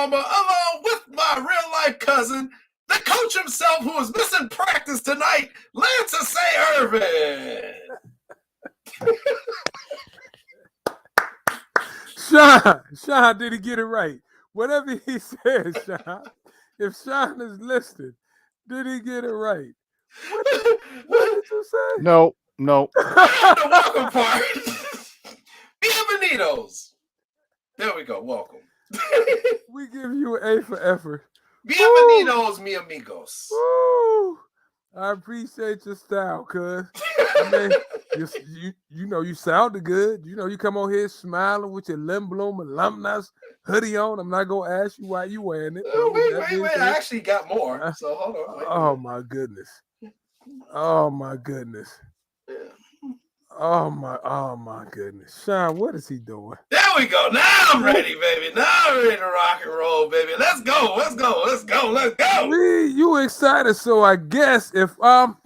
Palmer, along with my real-life cousin, the coach himself who is missing practice tonight, Lance Irvin. Sean, did he get it right? Whatever he said, Sean, if Sean is listening, did he get it right? What did you say? No. The welcome part. Bienvenidos. There we go. Welcome. We give you an A for effort. Bienvenidos, mi amigos. Woo. I appreciate your style, cuz. I mean, you sounded good. You come on here smiling with your Lindblom alumni hoodie on. I'm not going to ask you why you wearing it. Wait. I actually got more. So hold on. Oh, my goodness. Yeah. Oh my goodness. Sean, what is he doing? There we go. Now I'm ready, baby. Now I'm ready to rock and roll, baby. Let's go. You excited? So I guess if I'm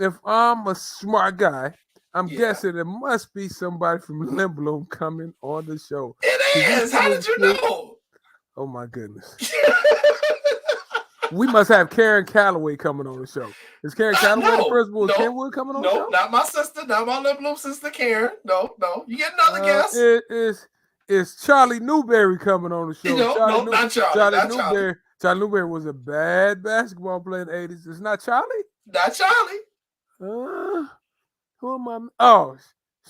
a smart guy, I'm guessing it must be somebody from Lindblom coming on the show. It is. How did you know? Oh my goodness. We must have Karen Calloway coming on the show. Is Karen Calloway the principal of Kenwood coming on the show? No, not my sister. Not my Lindblom sister, Karen. No. You get another guess. Is Charlie Newberry coming on the show? Not Charlie. Charlie Newberry was a bad basketball player in the 80s. It's not Charlie? Not Charlie. Who am I? Oh,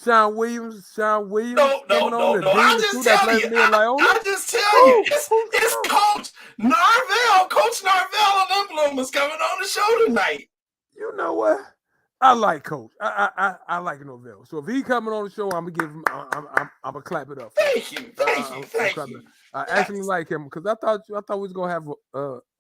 Sean Williams. No. I just tell you. It's Coach Narvel. Coach Narvel and Lindblom is coming on the show tonight. You know what? I like Coach. I like Norvell. So if he coming on the show, I'm gonna give him. I'm gonna clap it up. Thank you. I actually like him because I thought we was gonna have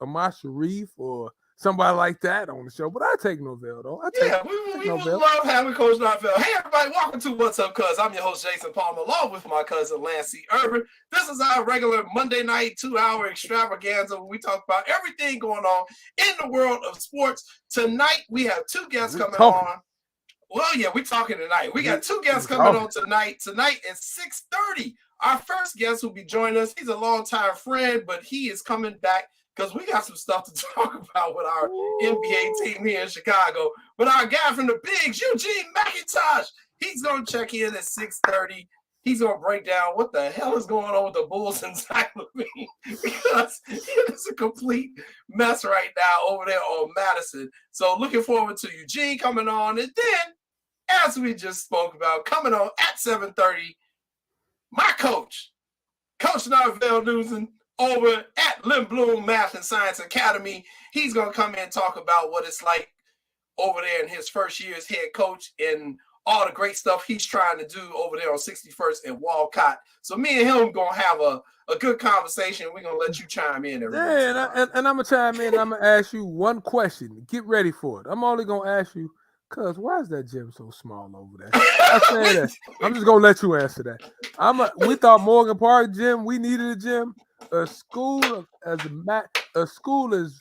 Amar Sharif or somebody like that on the show, but I take Norvell though. We love having Coach Narvel. Hey everybody, welcome to What's Up, Cuz. I'm your host Jason Palmer, along with my cousin Lance Irvin. This is our regular Monday night 2-hour extravaganza where we talk about everything going on in the world of sports. Tonight we have two guests coming on. Well, yeah, we're talking tonight. We got two guests coming on tonight. Tonight at 6:30. Our first guest will be joining us. He's a longtime friend, but he is coming back because we got some stuff to talk about with our NBA team here in Chicago. But our guy from the Bigs, Eugene McIntosh, he's going to check in at 6:30. He's going to break down what the hell is going on with the Bulls and Zach LaVine because it's a complete mess right now over there on Madison. So looking forward to Eugene coming on. And then, as we just spoke about, coming on at 7:30, my coach, Coach Narvel Newson, over at Lindblom Math and Science Academy. He's going to come in and talk about what it's like over there in his first year as head coach and all the great stuff he's trying to do over there on 61st and Wolcott. So me and him going to have a good conversation. We're going to let you chime in. Yeah, and I'm going to chime in. I'm going to ask you one question. Get ready for it. I'm only going to ask you, cuz why is that gym so small over there? I'm just going to let you answer that. We thought Morgan Park gym, we needed a gym. A school as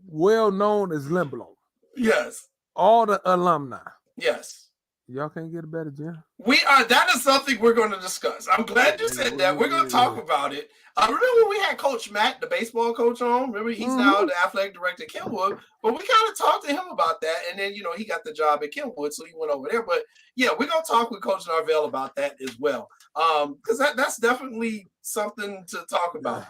well known as Lindblom. Yes. All the alumni. Yes. Y'all can't get a better gym. That is something we're going to discuss. I'm glad you said that. We're going to talk about it. Remember we had Coach Matt, the baseball coach, on. Remember he's now the athletic director at Kenwood. But we kind of talked to him about that, and then he got the job at Kenwood, so he went over there. But yeah, we're going to talk with Coach Narvel about that as well, because that's definitely something to talk about.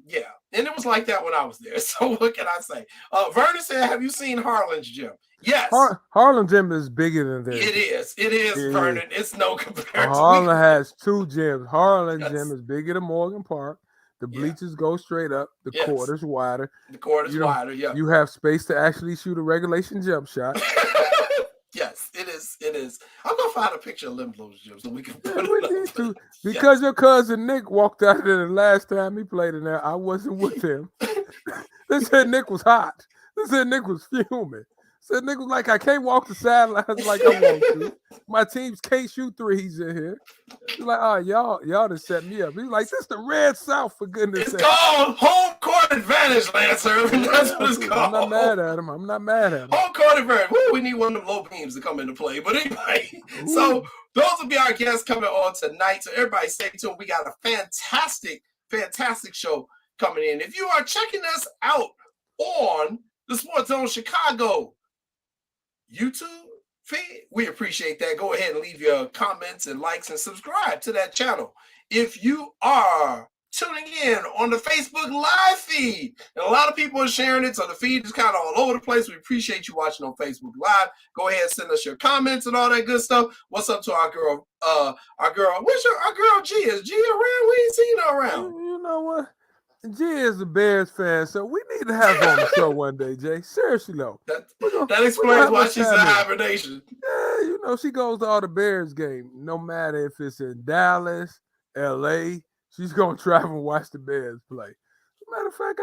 Yeah, and it was like that when I was there. So what can I say? Vernon said, "Have you seen Harlan's gym?" Yes, Harlan gym is bigger than theirs. It is, Vernon. It's no comparison. Harlan has two gyms. Harlan gym is bigger than Morgan Park. The bleachers go straight up. The court is wider. The court is wider. Yeah, you have space to actually shoot a regulation jump shot. Yes, it is. I'm gonna find a picture of Lindblom's gym so we can put it up. Because your cousin Nick walked out there the last time he played in there. I wasn't with him. They said Nick was hot. They said Nick was fuming. Said Nick was like, I can't walk the sidelines like I want to. My teams can't shoot threes in here. He's like, oh, y'all just set me up. He's like, this the Red South, for goodness sake. It's called home court advantage, Lance Irvin. That's what it's called. I'm not mad at him. Home court advantage. Woo, we need one of them low beams to come into play. But anyway, so those will be our guests coming on tonight. So everybody stay tuned. We got a fantastic show coming in. If you are checking us out on the SportsZone Chicago YouTube feed, we appreciate that. Go ahead and leave your comments and likes and subscribe to that channel. If you are tuning in on the Facebook live feed, and a lot of people are sharing it, so the feed is kind of all over the place. We appreciate you watching on Facebook Live. Go ahead and send us your comments and all that good stuff. What's up to our girl? Our girl G? Is G around? We ain't seen her around. You know what? G is a Bears fan, so we need to have her on the show one day, Jay. Seriously, though. That explains why she's in hibernation. Yeah, you know, she goes to all the Bears games, no matter if it's in Dallas, L.A., she's going to travel and watch the Bears play. As a matter of fact,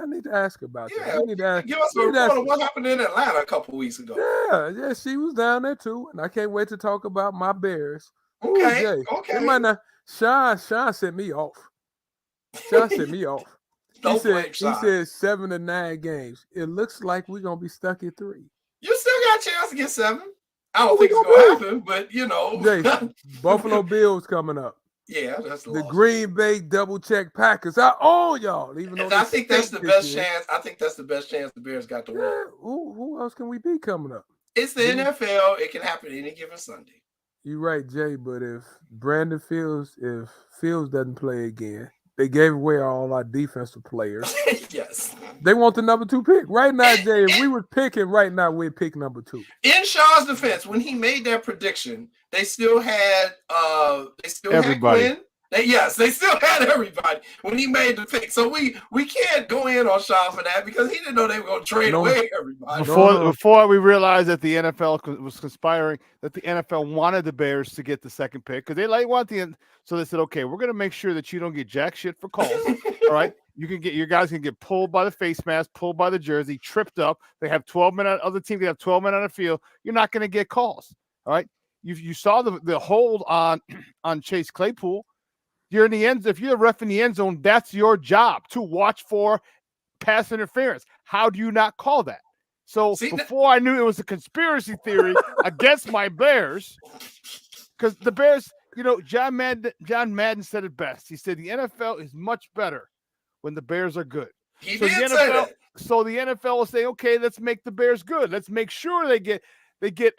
I need to ask her about that. Give us a report of what happened in Atlanta a couple weeks ago. Yeah, she was down there too, and I can't wait to talk about my Bears. Okay. It might not. Sean sent me off. Sean sent me off. He said 7 to 9 games. It looks like we're gonna be stuck at 3. You still got a chance to get 7. I don't think it's gonna happen, but you know. Jay, Buffalo Bills coming up. Yeah, that's the Green Bay double check Packers. I own y'all. Even though I think that's the best chance. I think that's the best chance the Bears got to win. Who else can we be coming up? It's the NFL. It can happen any given Sunday. You're right, Jay. But if Fields doesn't play again, they gave away all our defensive players. Yes. They want the number 2 pick. Right now, Jay, if we were picking right now, we'd pick number 2. In Shaw's defense, when he made that prediction, they still had everybody. Quinn. They still had everybody when he made the pick. So we can't go in on Shaw for that because he didn't know they were going to trade away everybody. Before we realized that the NFL was conspiring, that the NFL wanted the Bears to get the 2nd pick because so they said, okay, we're going to make sure that you don't get jack shit for calls. All right. Your guys can get pulled by the face mask, pulled by the jersey, tripped up. They have 12 men. Other teams have 12 men on the field. You're not going to get calls. All right. You saw the hold on Chase Claypool. You're in the end. If you're a ref in the end zone, that's your job to watch for pass interference. How do you not call that? So before I knew it was a conspiracy theory against my Bears, because the Bears, you know, John Madden said it best. He said the NFL is much better when the Bears are good. He did say that. So the NFL will say, okay, let's make the Bears good. Let's make sure they get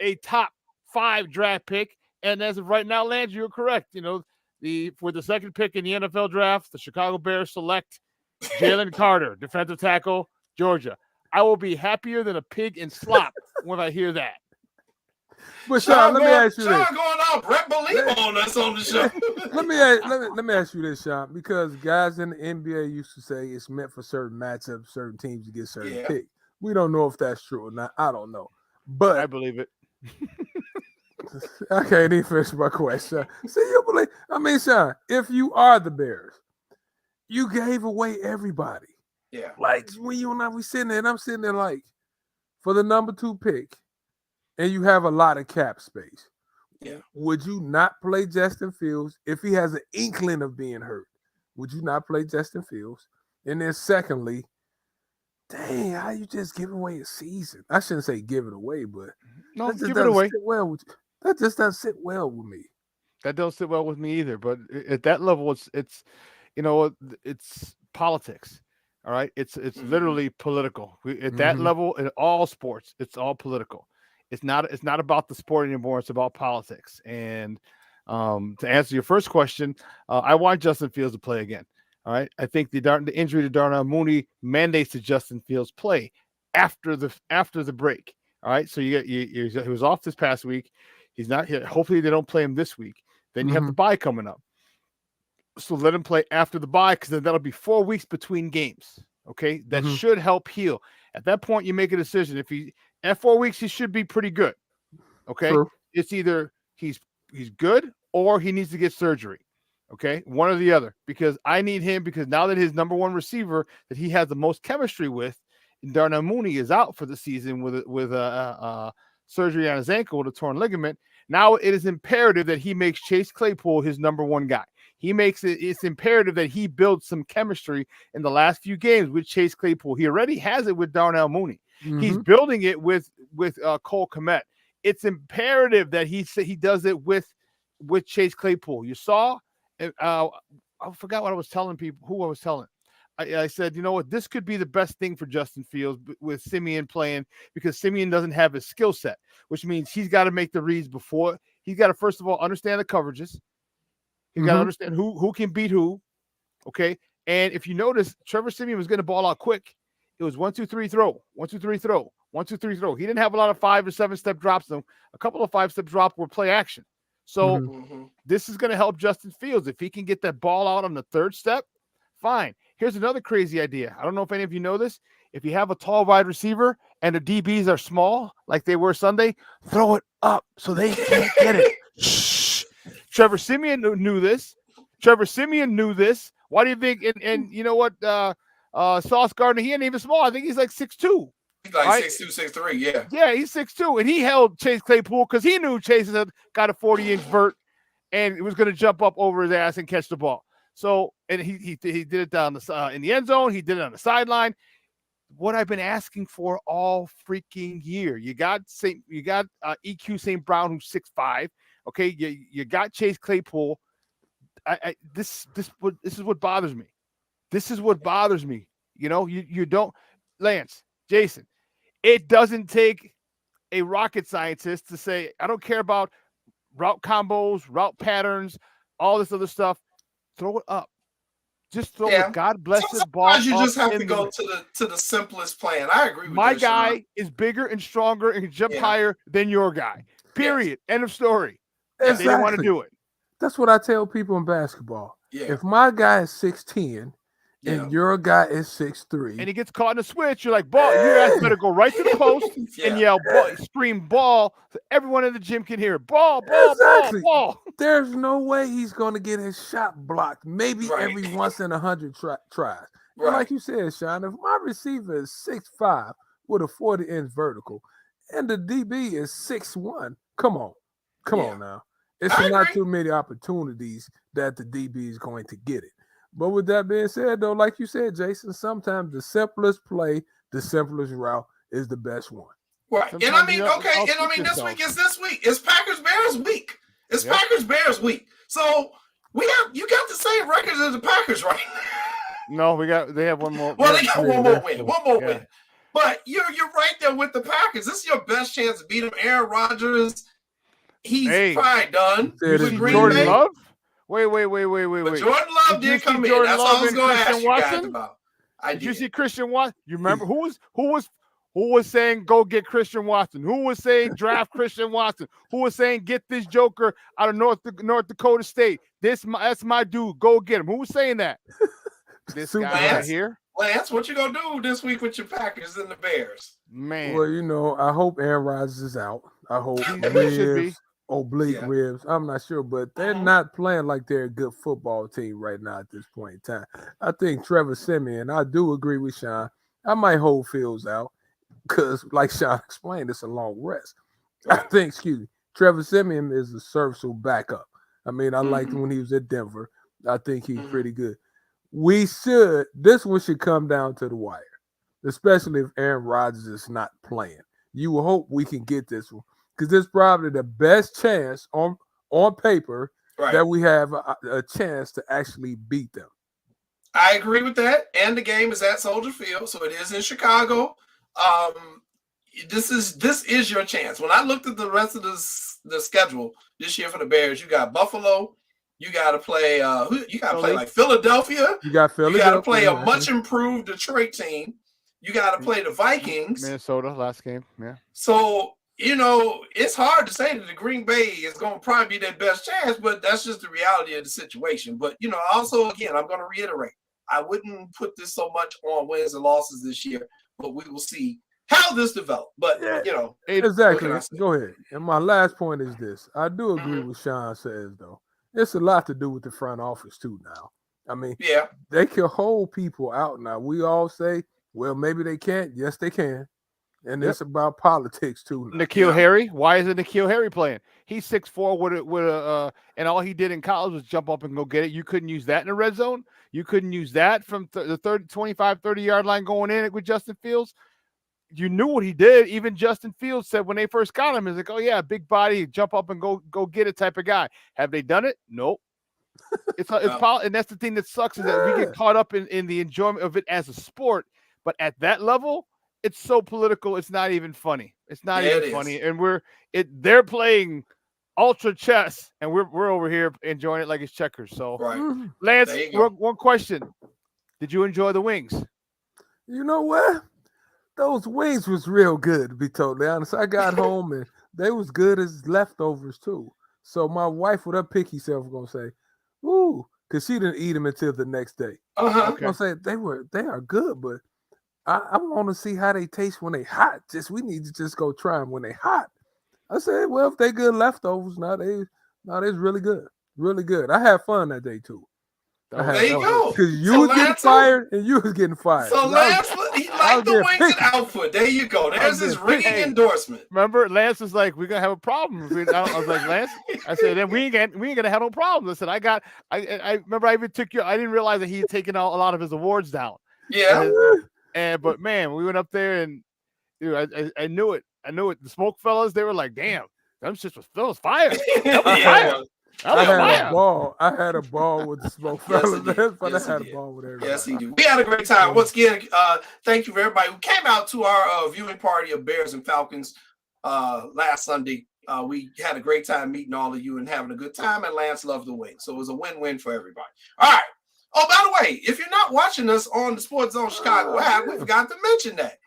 a top 5 draft pick. And as of right now, Landry, you're correct. You know, for the 2nd pick in the NFL draft, the Chicago Bears select Jalen Carter, defensive tackle, Georgia. I will be happier than a pig in slop when I hear that. But Sean, let me ask you this. Sean going out, Brett Believe on us on the show. let me ask you this, Sean, because guys in the NBA used to say it's meant for certain matchups, certain teams to get certain picks. We don't know if that's true or not. I don't know. But I believe it. I can't even finish my question. See, you believe? I mean, Sean, if you are the Bears, you gave away everybody. Yeah. Like when you and I we sitting there, and I'm sitting there like for the number 2 pick, and you have a lot of cap space. Yeah. Would you not play Justin Fields if he has an inkling of being hurt? Would you not play Justin Fields? And then secondly, dang, how you just give away a season? I shouldn't say give it away, but no, give it away. That just doesn't sit well with me. That don't sit well with me either. But at that level, it's you know, it's politics. All right, it's literally political. At that level, in all sports, it's all political. It's not about the sport anymore. It's about politics. And to answer your first question, I want Justin Fields to play again. All right, I think the injury to Darnell Mooney mandates that Justin Fields play after the break. All right, so he was off this past week. He's not here. Hopefully they don't play him this week. Then you have the bye coming up. So let him play after the bye because then that'll be 4 weeks between games. Okay, that should help heal. At that point, you make a decision. If at 4 weeks, he should be pretty good. Okay, it's either he's good or he needs to get surgery. Okay, one or the other. Because I need him because now that his number 1 receiver that he has the most chemistry with, Darnell Mooney, is out for the season with surgery on his ankle with a torn ligament. Now it is imperative that he makes Chase Claypool his number 1 guy. It's imperative that he builds some chemistry in the last few games with Chase Claypool. He already has it with Darnell Mooney. He's building it with Cole Kmet. It's imperative that he does it with Chase Claypool. You saw, I forgot what I was telling people, who I was telling. I said, you know what, this could be the best thing for Justin Fields with Simeon playing, because Simeon doesn't have his skill set, which means he's got to make the reads before. He's got to, first of all, understand the coverages. He's got to understand who can beat who. Okay. And if you notice, Trevor Simeon was going to ball out quick. It was 1, 2, 3, throw, 1, 2, 3, throw, 1, 2, 3, throw. He didn't have a lot of 5 or 7 step drops, though. A couple of 5 step drops were play action. So this is going to help Justin Fields. If he can get that ball out on the 3rd step, fine. Here's another crazy idea. I don't know if any of you know this. If you have a tall wide receiver and the DBs are small, like they were Sunday, throw it up so they can't get it. Shh. Trevor Simeon knew this. Why do you think? And you know what? Sauce Gardner, he ain't even small. I think he's like 6'2". He's like 6'2", 6'3", yeah. Yeah, he's 6'2", and he held Chase Claypool because he knew Chase had got a 40-inch vert and it was going to jump up over his ass and catch the ball. So, and he did it down the in the end zone. He did it on the sideline. What I've been asking for all freaking year. You got EQ St. Brown, who's 6'5". Okay, you got Chase Claypool. This is what bothers me. This is what bothers me. You know, you don't, Lance, Jason. It doesn't take a rocket scientist to say, I don't care about route combos, route patterns, all this other stuff. Throw it up. Just throw it. God bless it. Ball. You just have to go to the simplest plan. I agree with my guy is bigger and stronger and can jump higher than your guy. Period. End of story. Exactly. They didn't want to do it. That's what I tell people in basketball. Yeah. If my guy is 6'10", and your guy is 6'3", and he gets caught in a switch, you're like, ball, your ass better go right to the post and yell, ball, scream ball, so everyone in the gym can hear it. Ball, ball. There's no way he's going to get his shot blocked. Maybe every once in 100 tries. Right. Like you said, Sean, if my receiver is 6'5" with a 40-inch vertical, and the DB is 6'1", come on now. It's not too many opportunities that the DB is going to get it. But with that being said, though, like you said, Jason, sometimes the simplest play, the simplest route is the best one. Right. Sometimes this week is this week. It's Packers-Bears week. It's Packers-Bears week. So you got the same records as the Packers, right? No, they have one more. Well, they got one more win. But you're right there with the Packers. This is your best chance to beat them. Aaron Rodgers, he's probably done. Jordan Love? Wait. But Jordan Love did come in. That's all I was going to ask you guys about. Did you see Christian Watson? You remember who was saying go get Christian Watson? Who was saying draft Christian Watson? Who was saying get this joker out of North Dakota State? That's my dude. Go get him. Who was saying that? This guy right here. Lance, what you gonna do this week with your Packers and the Bears? Man. Well, I hope Aaron Rodgers is out. I hope ribs, oblique ribs. I'm not sure, but they're not playing like they're a good football team right now at this point in time. I think Trevor Simeon, I do agree with Sean. I might hold Fields out because, like Sean explained, it's a long rest. I think, Trevor Simeon is a serviceable backup. I mean, I liked him when he was at Denver. I think he's pretty good. This one should come down to the wire, especially if Aaron Rodgers is not playing. You will hope we can get this one because this is probably the best chance on paper that we have a chance to actually beat them. I agree with that. And the game is at Soldier Field, so it is in Chicago. This is your chance. When I looked at the rest of the schedule this year for the Bears, you got Buffalo. You got to play. You got to play like Philadelphia. You got Philadelphia. You got to play a much improved Detroit team. You got to play the Vikings. Minnesota last game. Yeah. So it's hard to say that the Green Bay is going to probably be their best chance, but that's just the reality of the situation. But also again, I'm going to reiterate, I wouldn't put this so much on wins and losses this year, but we will see how this develops. But exactly. Go ahead. And my last point is this: I do agree with Sean says though. It's a lot to do with the front office too now. I mean, they can hold people out now. We all say, well, maybe they can't. Yes, they can. And it's about politics too. N'Keal Harry. Why isn't N'Keal Harry playing? He's 6'4" with a and all he did in college was jump up and go get it. You couldn't use that in the red zone. You couldn't use that from the 25, 30-yard line going in with Justin Fields. You knew what he did. Even Justin Fields said when they first got him, he's like, oh, yeah, big body, jump up and go get it type of guy. Have they done it? Nope. And that's the thing that sucks is that we get caught up in the enjoyment of it as a sport, but at that level, it's so political. It's not even funny. It's not even funny, and they're playing ultra chess, and we're over here enjoying it like it's checkers. So, Lance, one question: did you enjoy the wings? You know what? Those wings was real good, to be totally honest. I got home and they was good as leftovers too. So my wife, with her picky self, was gonna say, "Ooh," because she didn't eat them until the next day. Okay. I'm gonna say they are good, but I want to see how they taste when they hot. We need to just go try them when they hot. I said, well, if they good leftovers, they's really good, really good. I had fun that day too. There you go. Because you was getting fired and you was getting fired. So Lance, he liked the wings and output. There you go. There's his ringing endorsement. Remember, Lance was like, "We're gonna have a problem." I was like, "Lance," I said, "Then we ain't gonna have no problems." I said, I remember I even took I didn't realize that he had taken a lot of his awards down. Yeah. But man, we went up there and dude, I knew it. I knew it. The smoke fellas, they were like, "Damn, that was fire." That was fire. I had a ball with the smoke fellas. I had a ball with everybody. Yes, he did. We had a great time. Once again, thank you for everybody who came out to our viewing party of Bears and Falcons last Sunday. We had a great time meeting all of you and having a good time, and Lance loved the wing. So it was a win-win for everybody. All right. Oh, by the way, if you're not watching us on the SportsZone Chicago app, we forgot to mention that.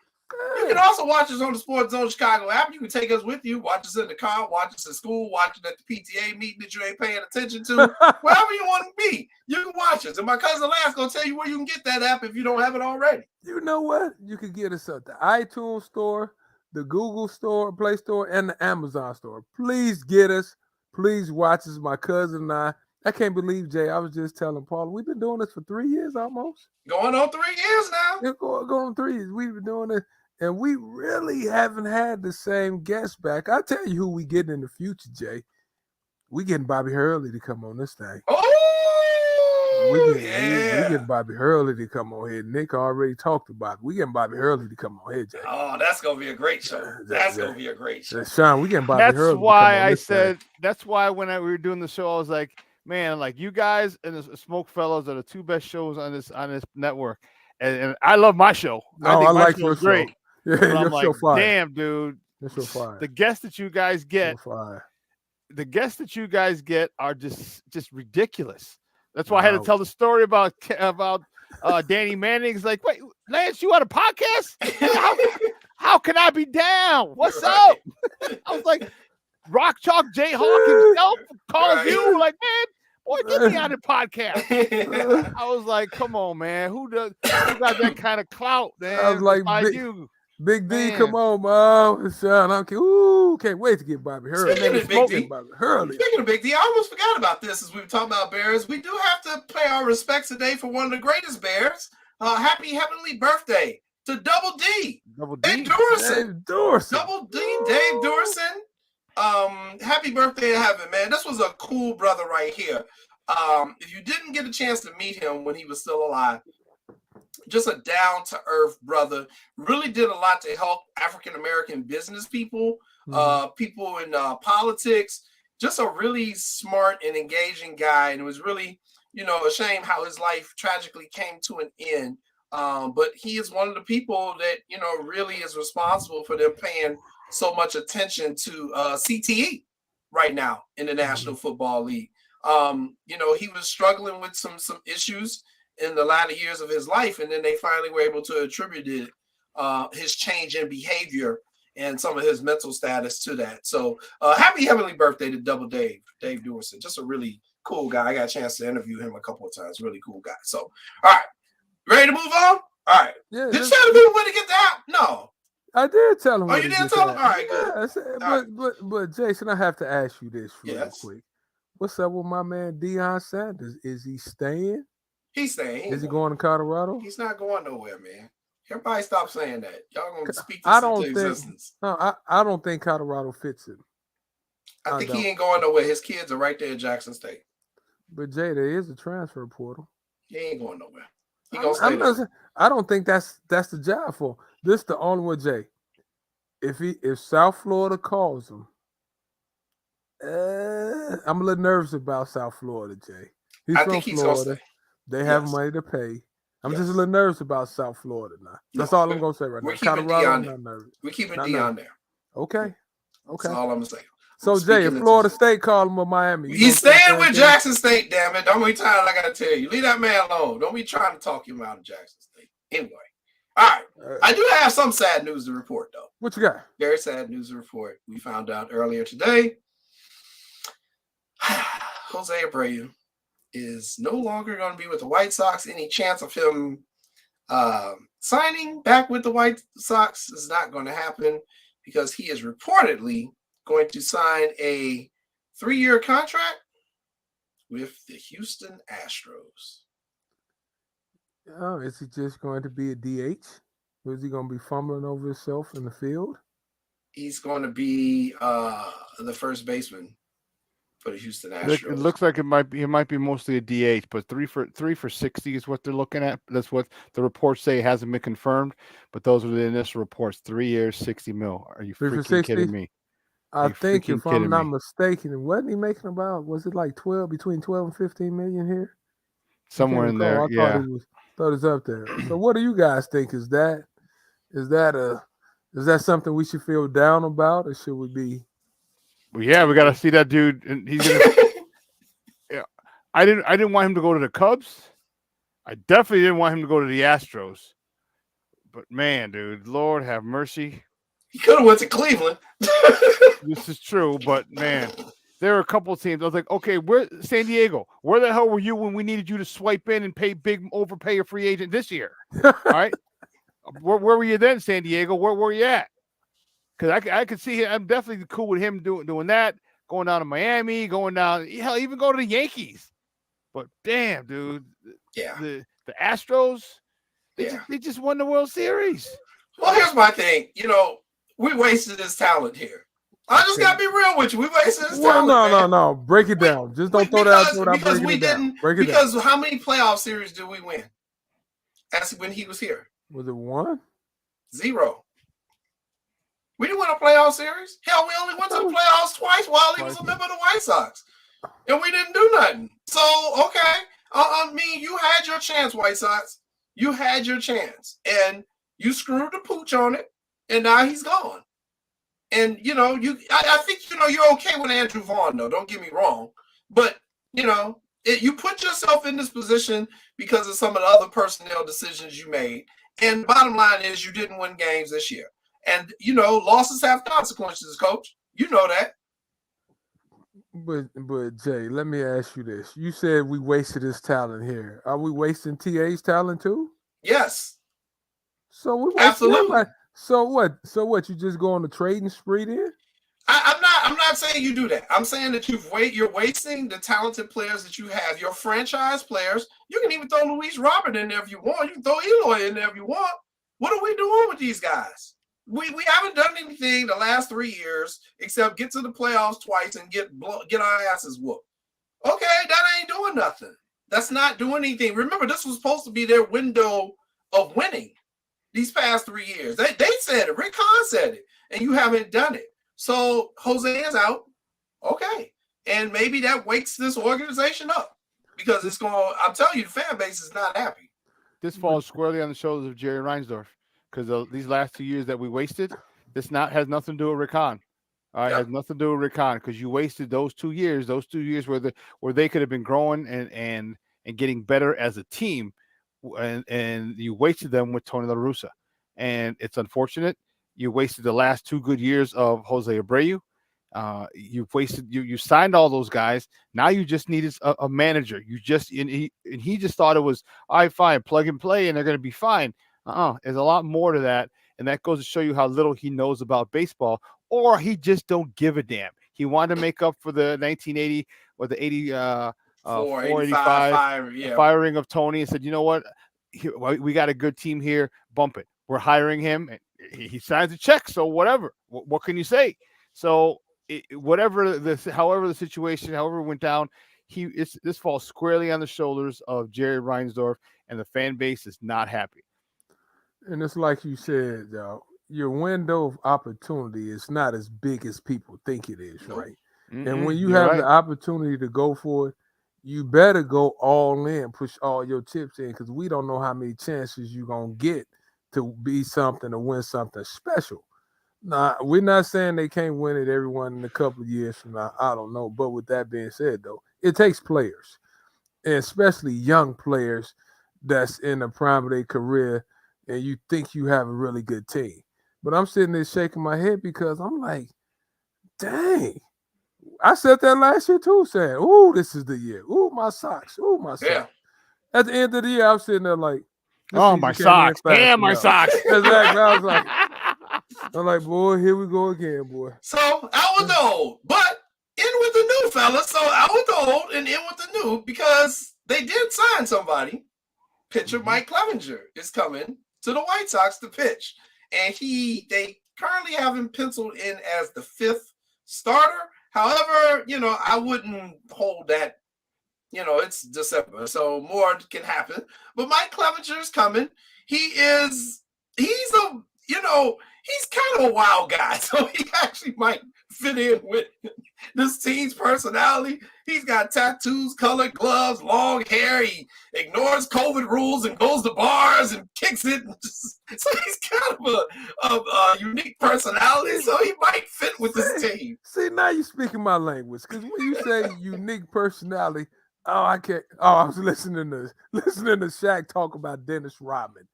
You can also watch us on the SportsZone Chicago app. You can take us with you, watch us in the car, watch us at school, watch it at the PTA meeting that you ain't paying attention to. Wherever you want to be, you can watch us. And my cousin Lance going to tell you where you can get that app if you don't have it already. You know what? You can get us at the iTunes store, the Google store, Play Store, and the Amazon store. Please get us. Please watch us. My cousin and I can't believe, Jay, I was just telling Paul, we've been doing this for 3 years almost. Going on 3 years now. Yeah, going on 3 years. We've been doing it. And we really haven't had the same guests back. I'll tell you who we getting in the future, Jay. We getting Bobby Hurley to come on this thing. Oh, we getting Bobby Hurley to come on here. Nick already talked about it. We getting Bobby Hurley to come on here, Jay. Oh, that's going to be a great show. That's going to be a great show. Sean, we getting Bobby Hurley. That's why when we were doing the show, I was like, man, like you guys and the Smoke Fellows are the two best shows on this network. And I love my show. I think my like show is great. Yeah, I'm like, damn, dude. The guests that you guys get, are just ridiculous. That's why I had to tell the story about Danny Manning's like, wait, Lance, you on a podcast? How can I be down? What's up? I was like, Rock Chalk J Hawk himself calls you like, man, boy, get me on the podcast. I was like, come on, man. Who got that kind of clout, man? I was like, Big D, man. Come on, Mom. Can't wait to get Bobby Hurley. Speaking of Big D, I almost forgot about this as we were talking about Bears. We do have to pay our respects today for one of the greatest Bears. Happy heavenly birthday to Double D. Dave Dorison. Double D, Dave Dorison. Happy birthday to heaven, man. This was a cool brother right here. If you didn't get a chance to meet him when he was still alive, just a down-to-earth brother, really did a lot to help African-American business people, people in politics, just a really smart and engaging guy. And it was really, a shame how his life tragically came to an end. But he is one of the people that, really is responsible for them paying so much attention to CTE right now in the National Football League. He was struggling with some issues in the latter years of his life, and then they finally were able to attribute his change in behavior and some of his mental status to that. So happy heavenly birthday to Double Dave Dorison. Just a really cool guy. I got a chance to interview him a couple of times. Really cool guy. So, all right. Ready to move on? All right. Yeah, did you tell the people where to get the app? No. I did tell him. Oh, you did tell him? All right, good. Yeah, but Jason, I have to ask you this real quick. What's up with my man Deion Sanders? Is he staying? He's staying. Is he going to Colorado? He's not going nowhere, man. Everybody stop saying that. Y'all gonna speak this into existence. No, I don't think Colorado fits him. I think he ain't going nowhere. His kids are right there in Jackson State. But Jay, there is a transfer portal. He ain't going nowhere. He gonna stay there. I don't think that's the job for him. This is the only one, Jay. If South Florida calls him, I'm a little nervous about South Florida, Jay. He's I from think he's going to Florida. stay. They have Yes. money to pay. I'm Yes. just a little nervous about South Florida now. That's all I'm going to say right We're now. keeping Colorado, Deion I'm there. not nervous. We're keeping Not Deion nervous. there. Okay. That's all I'm going to say. So, Jay, if Florida State called him or Miami, he's staying with Jackson State, damn it. Don't be tired, I got to tell you. Leave that man alone. Don't be trying to talk him out of Jackson State. Anyway. All right. I do have some sad news to report, though. What you got? Very sad news to report. We found out earlier today Jose Abreu is no longer going to be with the White Sox. Any chance of him signing back with the White Sox is not going to happen because he is reportedly going to sign a 3-year contract with the Houston Astros. Oh, is he just going to be a DH? Or is he going to be fumbling over himself in the field? He's going to be the first baseman for the Houston Astros. It looks like it might be mostly a DH, but 3 for 60 is what they're looking at. That's what the reports say. It hasn't been confirmed, but those are the initial reports. 3 years, 60 mil. Are you freaking kidding me? I think if I'm not mistaken, wasn't he making about, was it like between 12 and 15 million here? Somewhere in there, yeah. Thought it's up there. So what do you guys think? Is that something we should feel down about, or should we be? Well, yeah, we got to see that dude, and he's gonna. Yeah, I didn't want him to go to the Cubs. I definitely didn't want him to go to the Astros. But man, dude, Lord have mercy. He could have went to Cleveland. This is true, but man, there are a couple of teams. I was like, okay, where San Diego? Where the hell were you when we needed you to swipe in and overpay a free agent this year? All right, where were you then, San Diego? Where were you at? Because I could see I'm definitely cool with him doing that, going down to Miami, going down, hell, even go to the Yankees. But damn, dude, yeah, the Astros, they just won the World Series. Well, here's my thing. We wasted his talent here. I just gotta be real with you. We wasted his talent. No. Break it down. Just don't throw that out without breaking it down. Because how many playoff series did we win? That's when he was here. Was it 1? 0. We didn't win a playoff series. Hell, we only went to the playoffs twice while he was a member of the White Sox. And we didn't do nothing. So, okay. I mean, you had your chance, White Sox. You had your chance. And you screwed the pooch on it. And now he's gone. And, I think, you're okay with Andrew Vaughn, though. Don't get me wrong. But, you put yourself in this position because of some of the other personnel decisions you made. And bottom line is you didn't win games this year. And, losses have consequences, Coach. You know that. But Jay, let me ask you this. You said we wasted his talent here. Are we wasting TA's talent too? Yes. So we absolutely. So what? You just go on a trading spree then? I'm not saying you do that. I'm saying that you're wasting the talented players that you have, your franchise players. You can even throw Luis Robert in there if you want. You can throw Eloy in there if you want. What are we doing with these guys? We haven't done anything the last 3 years except get to the playoffs twice and get our asses whooped. Okay, that ain't doing nothing. That's not doing anything. Remember, this was supposed to be their window of winning these past 3 years. They said it. Rick Hahn said it, and you haven't done it. So Jose is out. Okay, and maybe that wakes this organization up because it's going. I'm telling you, the fan base is not happy. This falls squarely on the shoulders of Jerry Reinsdorf. Because these last 2 years that we wasted, has nothing to do with Rick Hahn. All right, has nothing to do with Rick Hahn because you wasted those 2 years. Those 2 years where they could have been growing and getting better as a team, and you wasted them with Tony La Russa. And it's unfortunate. You wasted the last 2 good years of Jose Abreu. You signed all those guys. Now you just needed a manager. He just thought it was all right, fine, plug and play, and they're going to be fine. There's a lot more to that, and that goes to show you how little he knows about baseball, or he just don't give a damn. He wanted to make up for the 1980 or the 485 firing of Tony and said, you know what, we got a good team here, bump it. We're hiring him, and he signs a check, so whatever. What can you say? So however the situation, however it went down, this falls squarely on the shoulders of Jerry Reinsdorf, and the fan base is not happy. And it's like you said, your window of opportunity is not as big as people think it is, right? Mm-hmm. And when you have the opportunity to go for it, you better go all in, push all your chips in, because we don't know how many chances you're going to get to be something, to win something special. Now, we're not saying they can't win it, everyone, in a couple of years from now. I don't know. But with that being said, though, it takes players, and especially young players that's in the prime of their career, and you think you have a really good team. But I'm sitting there shaking my head because I'm like, dang. I said that last year too, saying, ooh, this is the year. Ooh, my socks. Ooh, my socks. Yeah. At the end of the year, I was sitting there like, oh, my socks. Damn, my socks. Exactly. I'm like, boy, here we go again, boy. So out with the old, but in with the new, fellas. So out with the old and in with the new, because they did sign somebody. Pitcher Mike Clevenger is coming to the White Sox to pitch. And they currently have him penciled in as the 5th starter. However, I wouldn't hold that. It's December, so more can happen. But Mike Clevenger is coming. He's kind of a wild guy, so he actually might fit in with this team's personality. He's got tattoos, colored gloves, long hair. He ignores COVID rules and goes to bars and kicks it. So he's kind of a unique personality, so he might fit with this team. See, now you're speaking my language, because when you say unique personality, I can't. Oh, I was listening to Shaq talk about Dennis Rodman.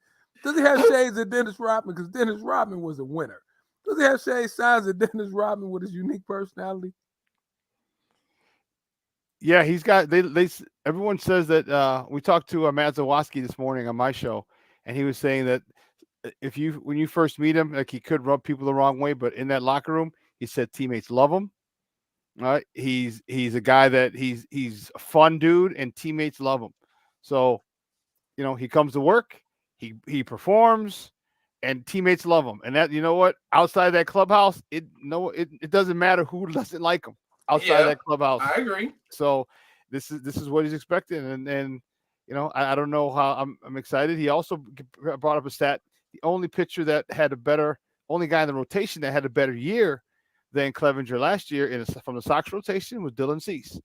Does he have shades of Dennis Rodman? Because Dennis Rodman was a winner. Does he have signs of Dennis Rodman with his unique personality? Yeah, he's got. Everyone says that. We talked to Matt Zawoski this morning on my show, and he was saying that when you first meet him, like, he could rub people the wrong way, but in that locker room, he said teammates love him. Right? He's a guy that he's a fun dude, and teammates love him. So, he comes to work, he performs, and teammates love him. And that, what? Outside that clubhouse, it doesn't matter who doesn't like him outside that clubhouse. I agree. So this is what he's expecting, and I don't know how I'm excited. He also brought up a stat: the only guy in the rotation that had a better year than Clevenger last year from the Sox rotation was Dylan Cease.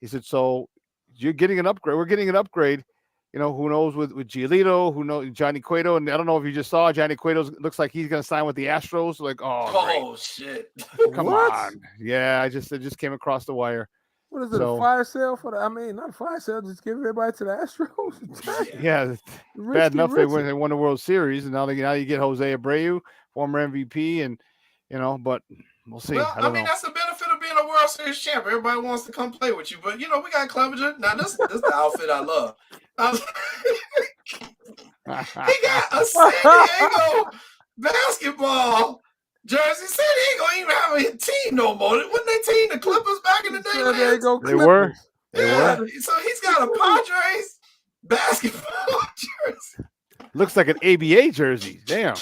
He said, so you're getting an upgrade. We're getting an upgrade. Who knows with Giolito, who knows Johnny Cueto. And I don't know if you just saw Johnny Cueto looks like he's going to sign with the Astros. Like, oh shit. Come on. Yeah, it just came across the wire. What is it, a fire sale for not a fire sale, just give everybody to the Astros? Yeah, bad enough they won the World Series, and now you get Jose Abreu, former MVP, and but we'll see. Well, I mean, that's the benefit of being a World Series champ. Everybody wants to come play with you, but we got Clevenger. Now this is the outfit I love. He got a San Diego basketball jersey. San Diego ain't even have a team no more. Wasn't they team the Clippers back in the day? San Diego Clippers. They were. Yeah. So he's got a Padres basketball jersey. Looks like an ABA jersey. Damn.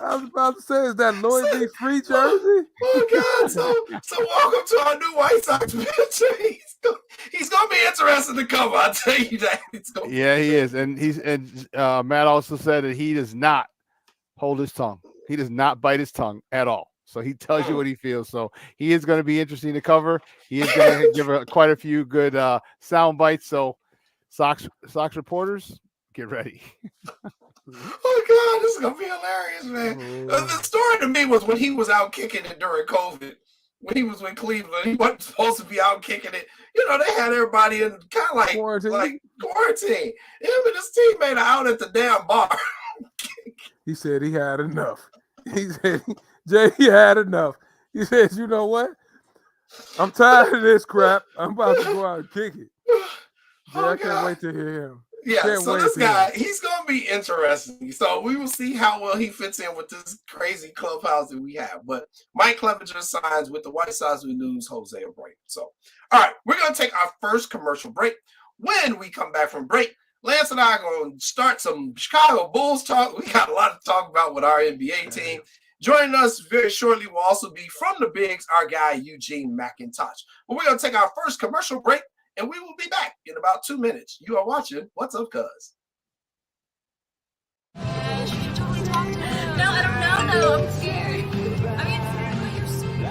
I was about to say, is that Lloyd B. Free jersey? Oh God! So welcome to our new White Sox pitcher. He's gonna be interesting to cover. I'll tell you that. Yeah, he is, and Matt also said that he does not hold his tongue. He does not bite his tongue at all. So he tells you what he feels. So he is going to be interesting to cover. He is going to give quite a few good sound bites. So Sox reporters, get ready. Oh God, this is gonna be hilarious, man. The story to me was when he was out kicking it during COVID. When he was with Cleveland, he wasn't supposed to be out kicking it. They had everybody in kind of like quarantine. Him and his teammate are out at the damn bar. He said he had enough. He said, Jay, he had enough. He said, you know what? I'm tired of this crap. I'm about to go out and kick it. Jay, I can't wait to hear him. Yeah, so this guy, he's going to be interesting. So we will see how well he fits in with this crazy clubhouse that we have. But Mike Clevenger signs with the White Sox. We lose Jose Abreu. So, all right, we're going to take our first commercial break. When we come back from break, Lance and I are going to start some Chicago Bulls talk. We got a lot to talk about with our NBA team. Joining us very shortly will also be from the Bigs, our guy, Eugene McIntosh. But we're going to take our first commercial break. And we will be back in about 2 minutes. You are watching What's Up, Cuz? No, I don't know, though. I'm scared. I mean, you're scared.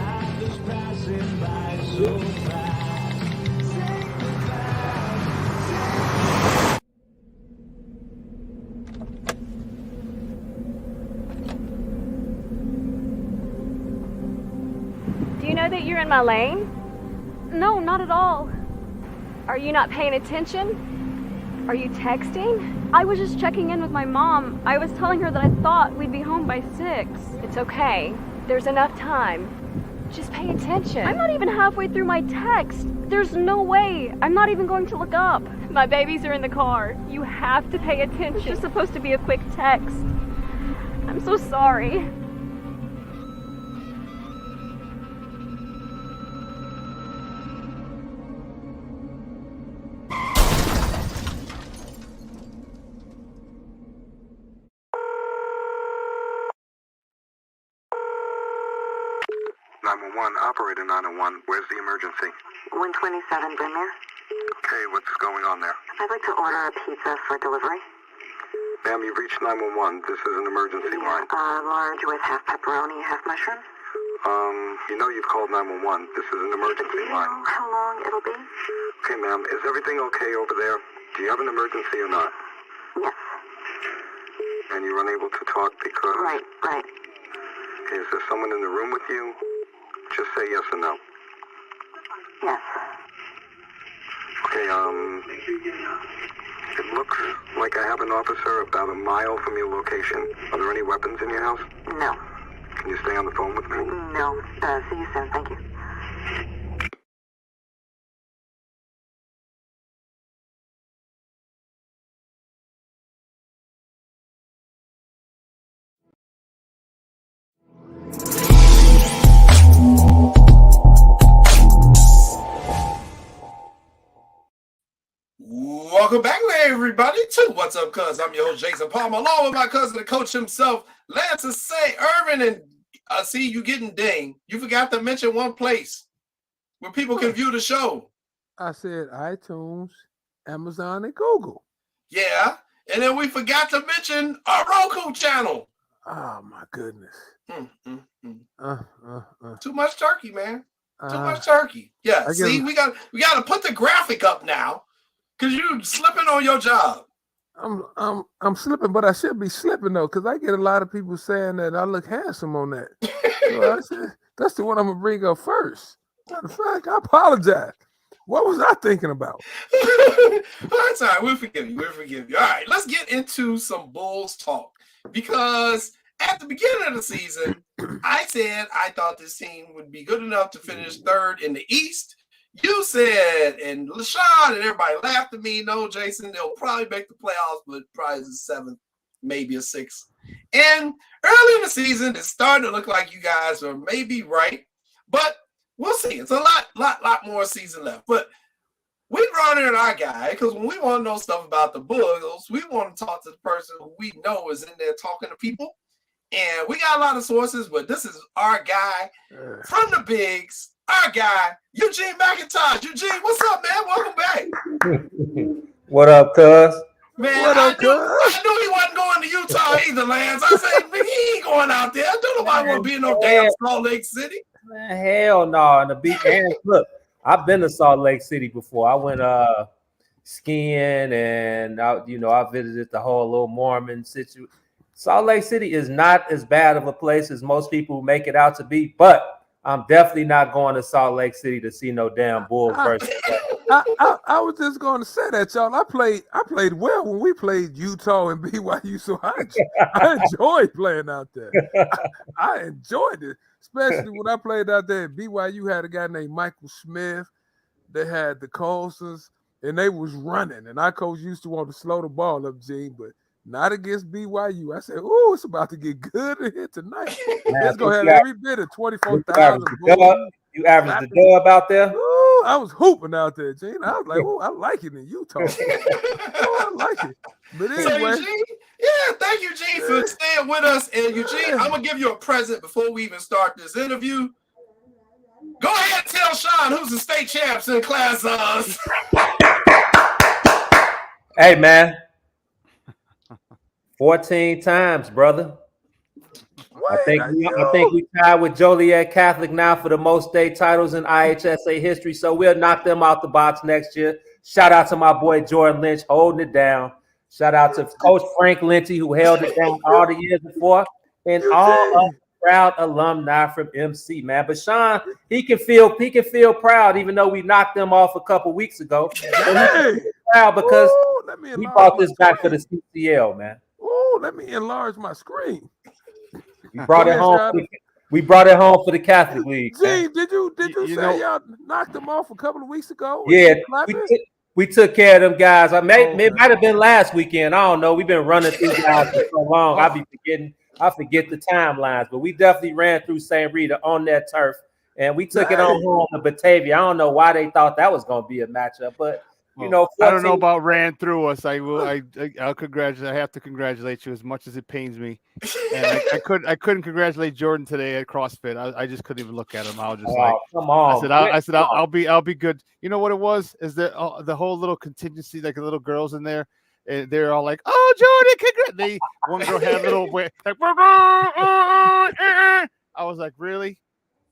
that you're in my lane? No, not at all. Are you not paying attention? Are you texting? I was just checking in with my mom. I was telling her that I thought we'd be home by 6. It's okay. There's enough time. Just pay attention. I'm not even halfway through my text. There's no way. I'm not even going to look up. My babies are in the car. You have to pay attention. It's just supposed to be a quick text. I'm so sorry. Operator 901, where's the emergency? 127 Brynmere. Okay, what's going on there? I'd like to order a pizza for delivery. Ma'am, you've reached 911. This is an emergency line. Large with half pepperoni, half mushroom. You know you've called 911. This is an emergency Do you line. know how long it'll be? Okay, ma'am, is everything okay over there? Do you have an emergency or not? Yes. And you're unable to talk because... Right. Is there someone in the room with you? Just say yes or no. Yes. Okay, it looks like I have an officer about a mile from your location. Are there any weapons in your house? No. Can you stay on the phone with me? No. See you soon. Thank you. Welcome back, everybody, to What's Up, Cuz. I'm your host, Jason Palmer, along with my cousin, the coach himself, Lance say, Irvin, and I see you getting dinged. You forgot to mention one place where people can view the show. I said iTunes, Amazon, and Google. Yeah, and then we forgot to mention our ROKU channel. Oh, my goodness. Too much turkey, man. Too much turkey. Yeah, see, we got to put the graphic up now. Cause you slipping on your job. I'm slipping, but I should be slipping though, because I get a lot of people saying that I look handsome on that. So I said, that's the one I'm gonna bring up first. Matter of fact, I apologize. What was I thinking about? That's all right. We'll forgive you. All right, let's get into some Bulls talk. Because at the beginning of the season, I said I thought this team would be good enough to finish third in the East. You said, and LaShawn and everybody laughed at me. No, Jason, they'll probably make the playoffs, but probably the 7th, maybe a 6th. And early in the season, it's starting to look like you guys are maybe right, but we'll see. It's a lot more season left. But we brought in our guy because when we want to know stuff about the Bulls, we want to talk to the person who we know is in there talking to people. And we got a lot of sources, but this is our guy from the Bigs. Our guy, Eugene McIntosh. Eugene, what's up, man? Welcome back. What up, cuz? Man, I knew he wasn't going to Utah either, Lance. I said, he ain't going out there. I don't know why I want to be in no damn Salt Lake City. Man, hell no. And the beach, and look, I've been to Salt Lake City before. I went skiing and I visited the whole little Mormon situation. Salt Lake City is not as bad of a place as most people make it out to be, but I'm definitely not going to Salt Lake City to see no damn Bulls versus. I was just going to say that, y'all. I played well when we played Utah and BYU, so I enjoyed playing out there. I enjoyed it, especially when I played out there. BYU had a guy named Michael Smith. They had the Colsons, and they was running. And our coach used to want to slow the ball up, Gene, but not against BYU. I said, "Ooh, it's about to get good in here tonight. Let's go have every bit of 24,000." You averaged the dub out there. Ooh, I was hooping out there, Gene. I was like, "Ooh, I like it in Utah." I like it. But anyway, so Eugene, thank you, Eugene, for staying with us. And Eugene, I'm gonna give you a present before we even start this interview. Go ahead and tell Sean who's the state champs in Class Hey, man. 14 times, brother. I think we tied with Joliet Catholic now for the most state titles in IHSA history. So we'll knock them out the box next year. Shout out to my boy Jordan Lynch holding it down. Shout out to Coach Frank Linty who held it down all the years before, and all of proud alumni from MC, man. But Sean, he can feel proud, even though we knocked them off a couple weeks ago. Hey. Proud because we brought this back for screen. the CCL, man. Oh, let me enlarge my screen. We brought it home. We brought it home for the Catholic League. Gee, did you say y'all knocked them off a couple of weeks ago? Yeah, we took care of them guys. It might have been last weekend. I don't know. We've been running through guys for so long. I forget the timelines, but we definitely ran through St. Rita on that turf, and we took it on home to Batavia. I don't know why they thought that was going to be a matchup, but you know, 14, I don't know about ran through us. I'll congratulate. I have to congratulate you as much as it pains me. And I couldn't congratulate Jordan today at CrossFit. I just couldn't even look at him. I was just come on. I said I'll be good. You know what it was? Is that the whole little contingency, like the little girls in there, and they're all like, "Oh, Jordan, one girl had a little like, I was like, really?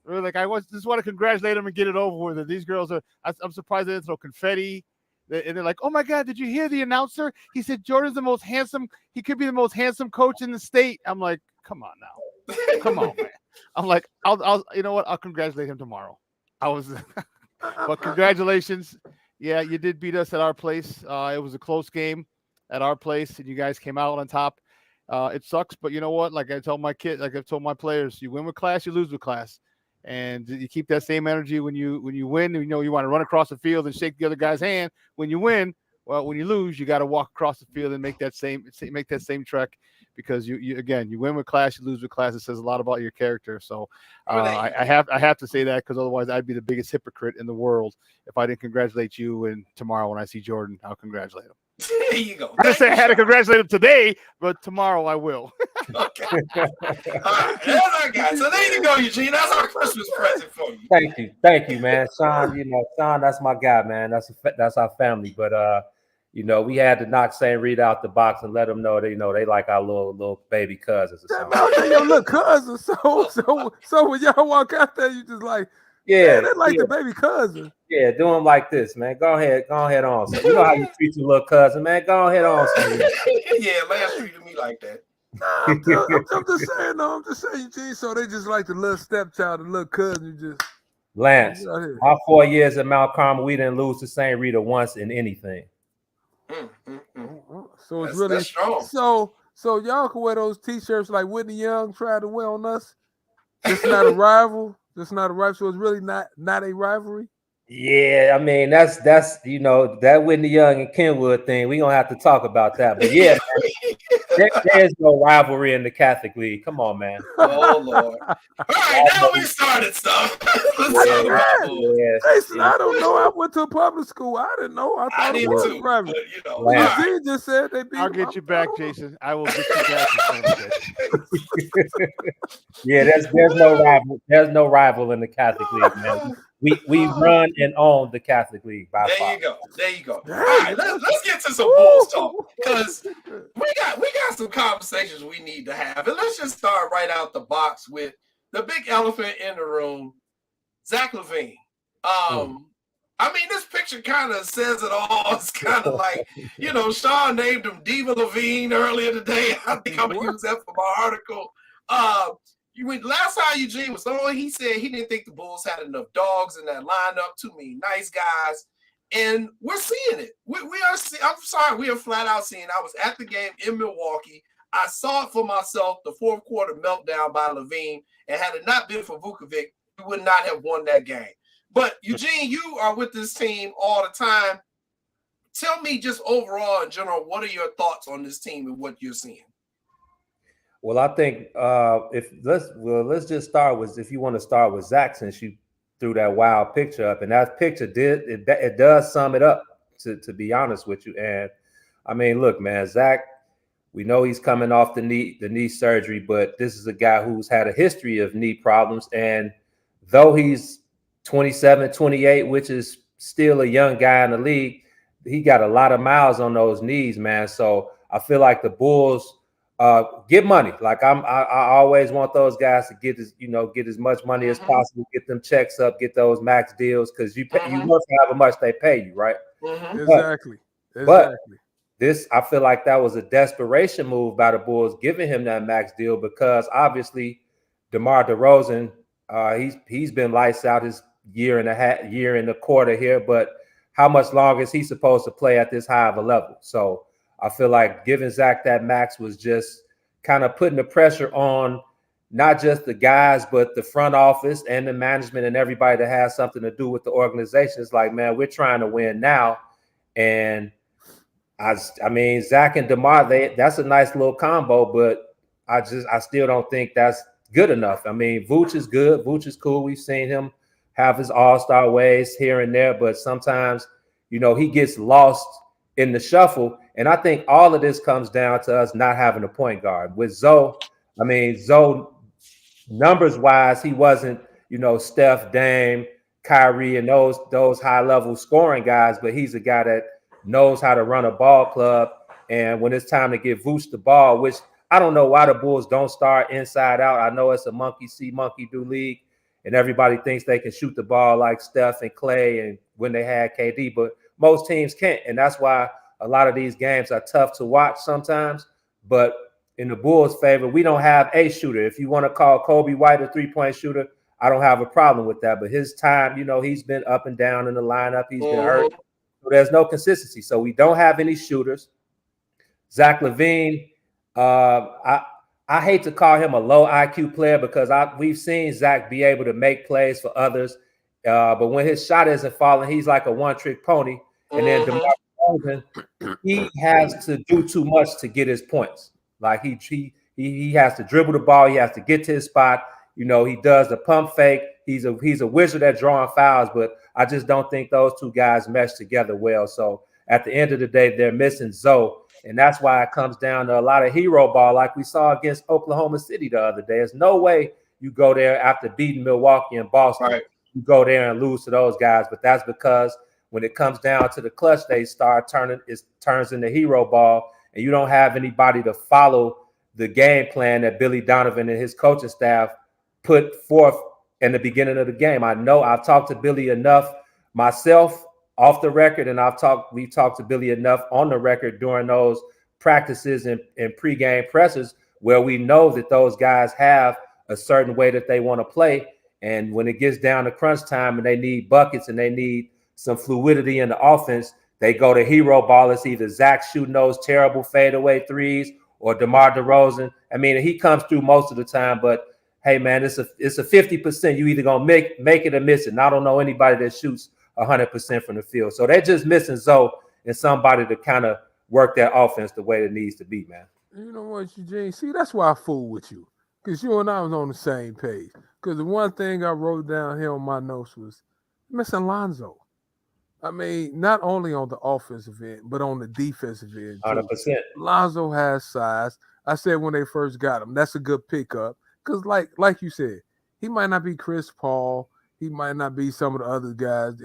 Like I just want to congratulate them and get it over with. And these girls I'm surprised they didn't throw confetti. And they're like, "Oh my God, did you hear the announcer? He said Jordan's the most handsome. He could be the most handsome coach in the state." I'm like, "Come on now, come on, man." I'm like, "I'll you know what? I'll congratulate him tomorrow." But congratulations. Yeah, you did beat us at our place. It was a close game at our place, and you guys came out on top. It sucks, but you know what? Like I tell my kids, like I've told my players, you win with class, you lose with class. And you keep that same energy when you win. You know, you want to run across the field and shake the other guy's hand when you win. Well, when you lose, you got to walk across the field and make that same trek, because you win with class, you lose with class. It says a lot about your character. So I have to say that, because otherwise I'd be the biggest hypocrite in the world if I didn't congratulate you. And tomorrow when I see Jordan, I'll congratulate him. There you go. I didn't say I had to congratulate him today, but tomorrow I will. Okay. All right. That's our guy. So there you go, Eugene. That's our Christmas present for you. Thank you, man. Sean, Sean, that's my guy, man. That's our family. But we had to knock St. Rita out the box and let them know they like our little baby cousins or something. Your little cousins. So when y'all walk out there, you just like, yeah, they like the baby cousin. Yeah, do them like this, man. Go ahead on. So you know how you treat your little cousin, man. Go ahead on. Yeah, Lance treated me like that. I'm just saying, Eugene. So they just like the little stepchild, the little cousin. You just Lance. Our 4 years at Mount Carmel, we didn't lose to St. Rita once in anything. So it's really strong. So y'all can wear those T-shirts like Whitney Young tried to wear on us. It's not a rival. It's not a rival. So it's really not a rivalry. Yeah, I mean that's that Whitney Young and Kenwood thing. We gonna have to talk about that. But yeah, there's no rivalry in the Catholic League. Come on, man. Oh Lord! All right, now we started stuff. I don't know. I went to public school. I didn't know. I thought it was rivalry. He just said they beat. I'll get you back, Jason. I will get you back. Yeah, there's no rival in the Catholic League, man. We run and own the Catholic League by far. There you go. All right, let's get to some Bulls talk, because we got some conversations we need to have, and let's just start right out the box with the big elephant in the room, Zach LaVine. I mean, this picture kind of says it all. It's kind of like, Sean named him Diva LaVine earlier today. I think I'm gonna use that for my article. Last time Eugene was on, he said he didn't think the Bulls had enough dogs in that lineup, too many nice guys, and we're seeing it. We are flat out seeing. I was at the game in Milwaukee. I saw it for myself, the fourth quarter meltdown by LaVine, and had it not been for Vukovic, we would not have won that game. But Eugene, you are with this team all the time. Tell me just overall in general, what are your thoughts on this team and what you're seeing? Well, I think let's just start with, if you want to start with Zach, since you threw that wild picture up, and that picture it does sum it up, to be honest with you. And I mean, look, man, Zach, we know he's coming off the knee surgery, but this is a guy who's had a history of knee problems, and though he's 27, 28, which is still a young guy in the league, he got a lot of miles on those knees, man. So I feel like the Bulls get money. Like I always want those guys to get as much money as possible, get them checks up, get those max deals, because you work for however much they pay you, right? Exactly. But this, I feel like that was a desperation move by the Bulls, giving him that max deal, because obviously DeMar DeRozan, he's been lights out his year and a quarter here, but how much longer is he supposed to play at this high of a level? So I feel like giving Zach that max was just kind of putting the pressure on not just the guys, but the front office and the management and everybody that has something to do with the organization. It's like, man, we're trying to win now. And I mean, Zach and DeMar, that's a nice little combo, but I still don't think that's good enough. I mean, Vooch is good. Vooch is cool. We've seen him have his all-star ways here and there, but sometimes, you know, he gets lost in the shuffle. And I think all of this comes down to us not having a point guard. With Zoe, I mean, Zoe, numbers-wise, he wasn't, you know, Steph, Dame, Kyrie, and those high-level scoring guys, but he's a guy that knows how to run a ball club. And when it's time to give Vooch the ball, which I don't know why the Bulls don't start inside out. I know it's a monkey see, monkey do league, and everybody thinks they can shoot the ball like Steph and Clay and when they had KD, but most teams can't. And that's why a lot of these games are tough to watch sometimes. But in the Bulls' favor, we don't have a shooter. If you want to call Kobe White a three-point shooter, I don't have a problem with that. But his time, you know, he's been up and down in the lineup. He's been hurt. So there's no consistency. So we don't have any shooters. Zach LaVine, I hate to call him a low IQ player because we've seen Zach be able to make plays for others. But when his shot isn't falling, he's like a one-trick pony. And then DeMar DeRozan, he has to do too much to get his points. Like he has to dribble the ball. He has to get to his spot. You know, he does the pump fake. He's a wizard at drawing fouls, but I just don't think those two guys mesh together well. So at the end of the day, they're missing Zoe. And that's why it comes down to a lot of hero ball like we saw against Oklahoma City the other day. There's no way you go there after beating Milwaukee and Boston. Right. You go there and lose to those guys. But that's because when it comes down to the clutch, they start turns into hero ball, and you don't have anybody to follow the game plan that Billy Donovan and his coaching staff put forth in the beginning of the game. I know I've talked to Billy enough myself off the record, and we talked to Billy enough on the record during those practices and pregame pressers where we know that those guys have a certain way that they want to play. And when it gets down to crunch time and they need buckets and they need some fluidity in the offense, they go to hero ball. It's either Zach shooting those terrible fadeaway threes or DeMar DeRozan. I mean, he comes through most of the time, but hey, man, it's a 50%. You either gonna make it or miss it. And I don't know anybody that shoots 100% from the field. So they're just missing Zoe and somebody to kind of work that offense the way it needs to be, man. You know what, Eugene? See, that's why I fool with you, because you and I was on the same page. Because the one thing I wrote down here on my notes was missing Lonzo. I mean, not only on the offensive end, but on the defensive end, too. 100%. Lonzo has size. I said when they first got him, that's a good pickup. Because like you said, he might not be Chris Paul. He might not be some of the other guys,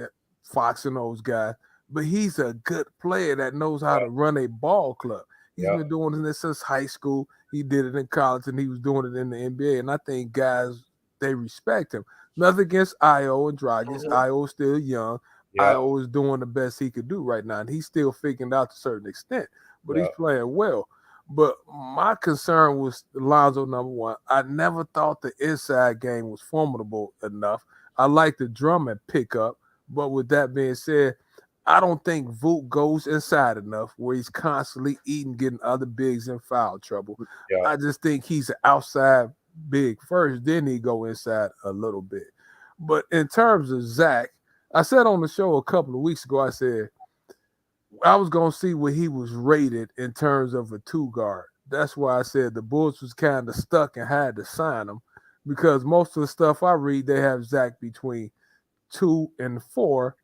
Fox and those guys, but he's a good player that knows how to run a ball club. He's been doing this since high school. He did it in college, and he was doing it in the NBA. And I think guys, they respect him. Nothing against Io and Dragic. Io's still young. Io is doing the best he could do right now, and he's still figuring it out to a certain extent, but he's playing well. But my concern was Lonzo, number one. I never thought the inside game was formidable enough. I like the drum and pickup, but with that being said, I don't think Vooch goes inside enough where he's constantly eating, getting other bigs in foul trouble. I just think he's an outside big first, then he go inside a little bit. But in terms of Zach, I said on the show a couple of weeks ago, I said I was going to see what he was rated in terms of a two guard. That's why I said the Bulls was kind of stuck and had to sign him, because most of the stuff I read, they have Zach between 2 and 4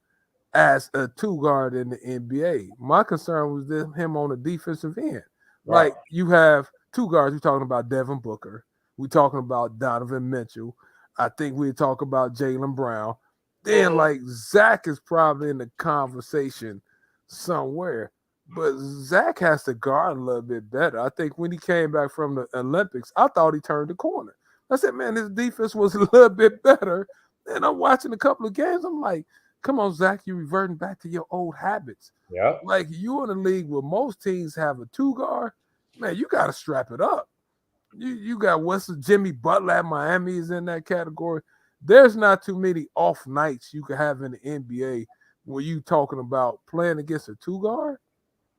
as a two guard in the NBA. My concern was him on the defensive end. Right. Like you have two guards, we're talking about Devin Booker. We're talking about Donovan Mitchell. I think we talk about Jaylen Brown. Then like Zach is probably in the conversation somewhere. But Zach has to guard a little bit better. I think when he came back from the Olympics, I thought he turned the corner. I said, man, his defense was a little bit better. And I'm watching a couple of games. I'm like, come on, Zach, you're reverting back to your old habits. Yeah. Like you in a league where most teams have a two guard, man, you got to strap it up. You got Jimmy Butler at Miami is in that category. There's not too many off nights you can have in the NBA when you talking about playing against a 2-guard.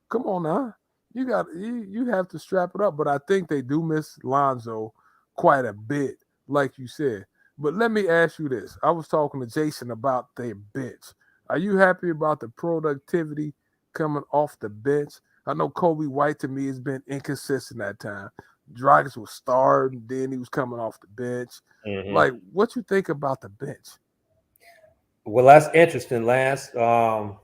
Come on now. You have to strap it up. But I think they do miss Lonzo quite a bit, like you said. But let me ask you this. I was talking to Jason about their bench. Are you happy about the productivity coming off the bench? I know Kobe White to me has been inconsistent at times. Dragic was starting, then he was coming off the bench. Mm-hmm. Like, what you think about the bench? Well, that's interesting, Lance. For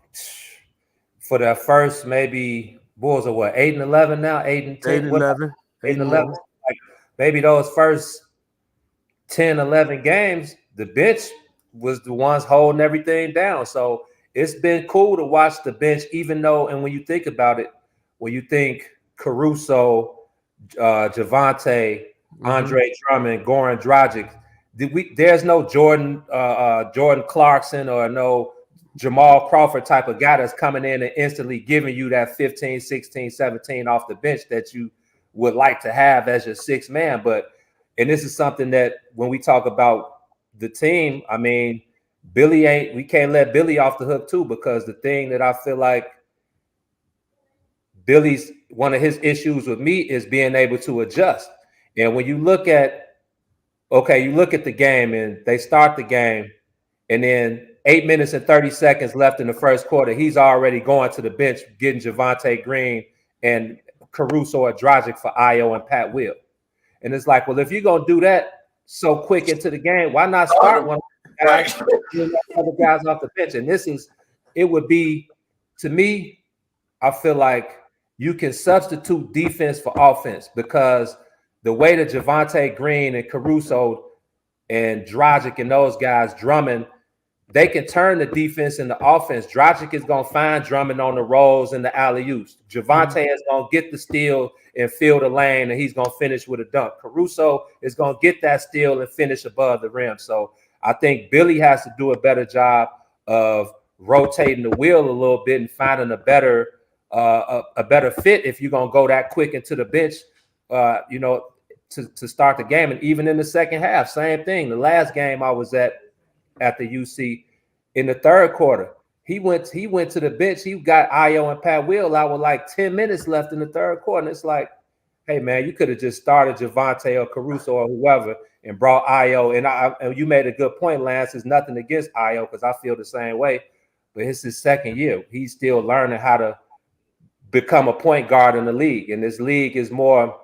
the first maybe Bulls are what 8-11 now, 8-10, 8-11, 8-11. Like maybe those first 10-11 games, the bench was the ones holding everything down. So it's been cool to watch the bench, even though, and when you think about it, when you think Caruso, Javante, Andre Drummond, Goran Dragic, there's no Jordan Clarkson or no Jamal Crawford type of guy that's coming in and instantly giving you that 15, 16, 17 off the bench that you would like to have as your sixth man. And this is something that when we talk about the team, I mean, we can't let Billy off the hook too, because the thing that I feel like one of his issues with me is being able to adjust. And when you look at the game and they start the game and then 8 minutes and 30 seconds left in the first quarter, he's already going to the bench, getting Javante Green and Caruso or Dragic for Io and Pat Will. And it's like, well, if you're going to do that so quick into the game, why not start one of the other guys off the bench? And it would be, to me, I feel like you can substitute defense for offense, because the way that Javante Green and Caruso and Dragic and those guys, Drummond, they can turn the defense into offense. Dragic is going to find Drummond on the rolls and the alley-oops. Javante is going to get the steal and fill the lane, and he's going to finish with a dunk. Caruso is going to get that steal and finish above the rim. So I think Billy has to do a better job of rotating the wheel a little bit and finding a better fit if you're going to go that quick into the bench, to start the game. And even in the second half, same thing. The last game I was at the UC, in the third quarter, he went to the bench. He got Io and Pat Will out with like 10 minutes left in the third quarter. And it's like, hey man, you could have just started Javante or Caruso or whoever and brought Io. And you made a good point, Lance. There's nothing against Io, because I feel the same way. But it's his second year. He's still learning how to become a point guard in the league. And this league is more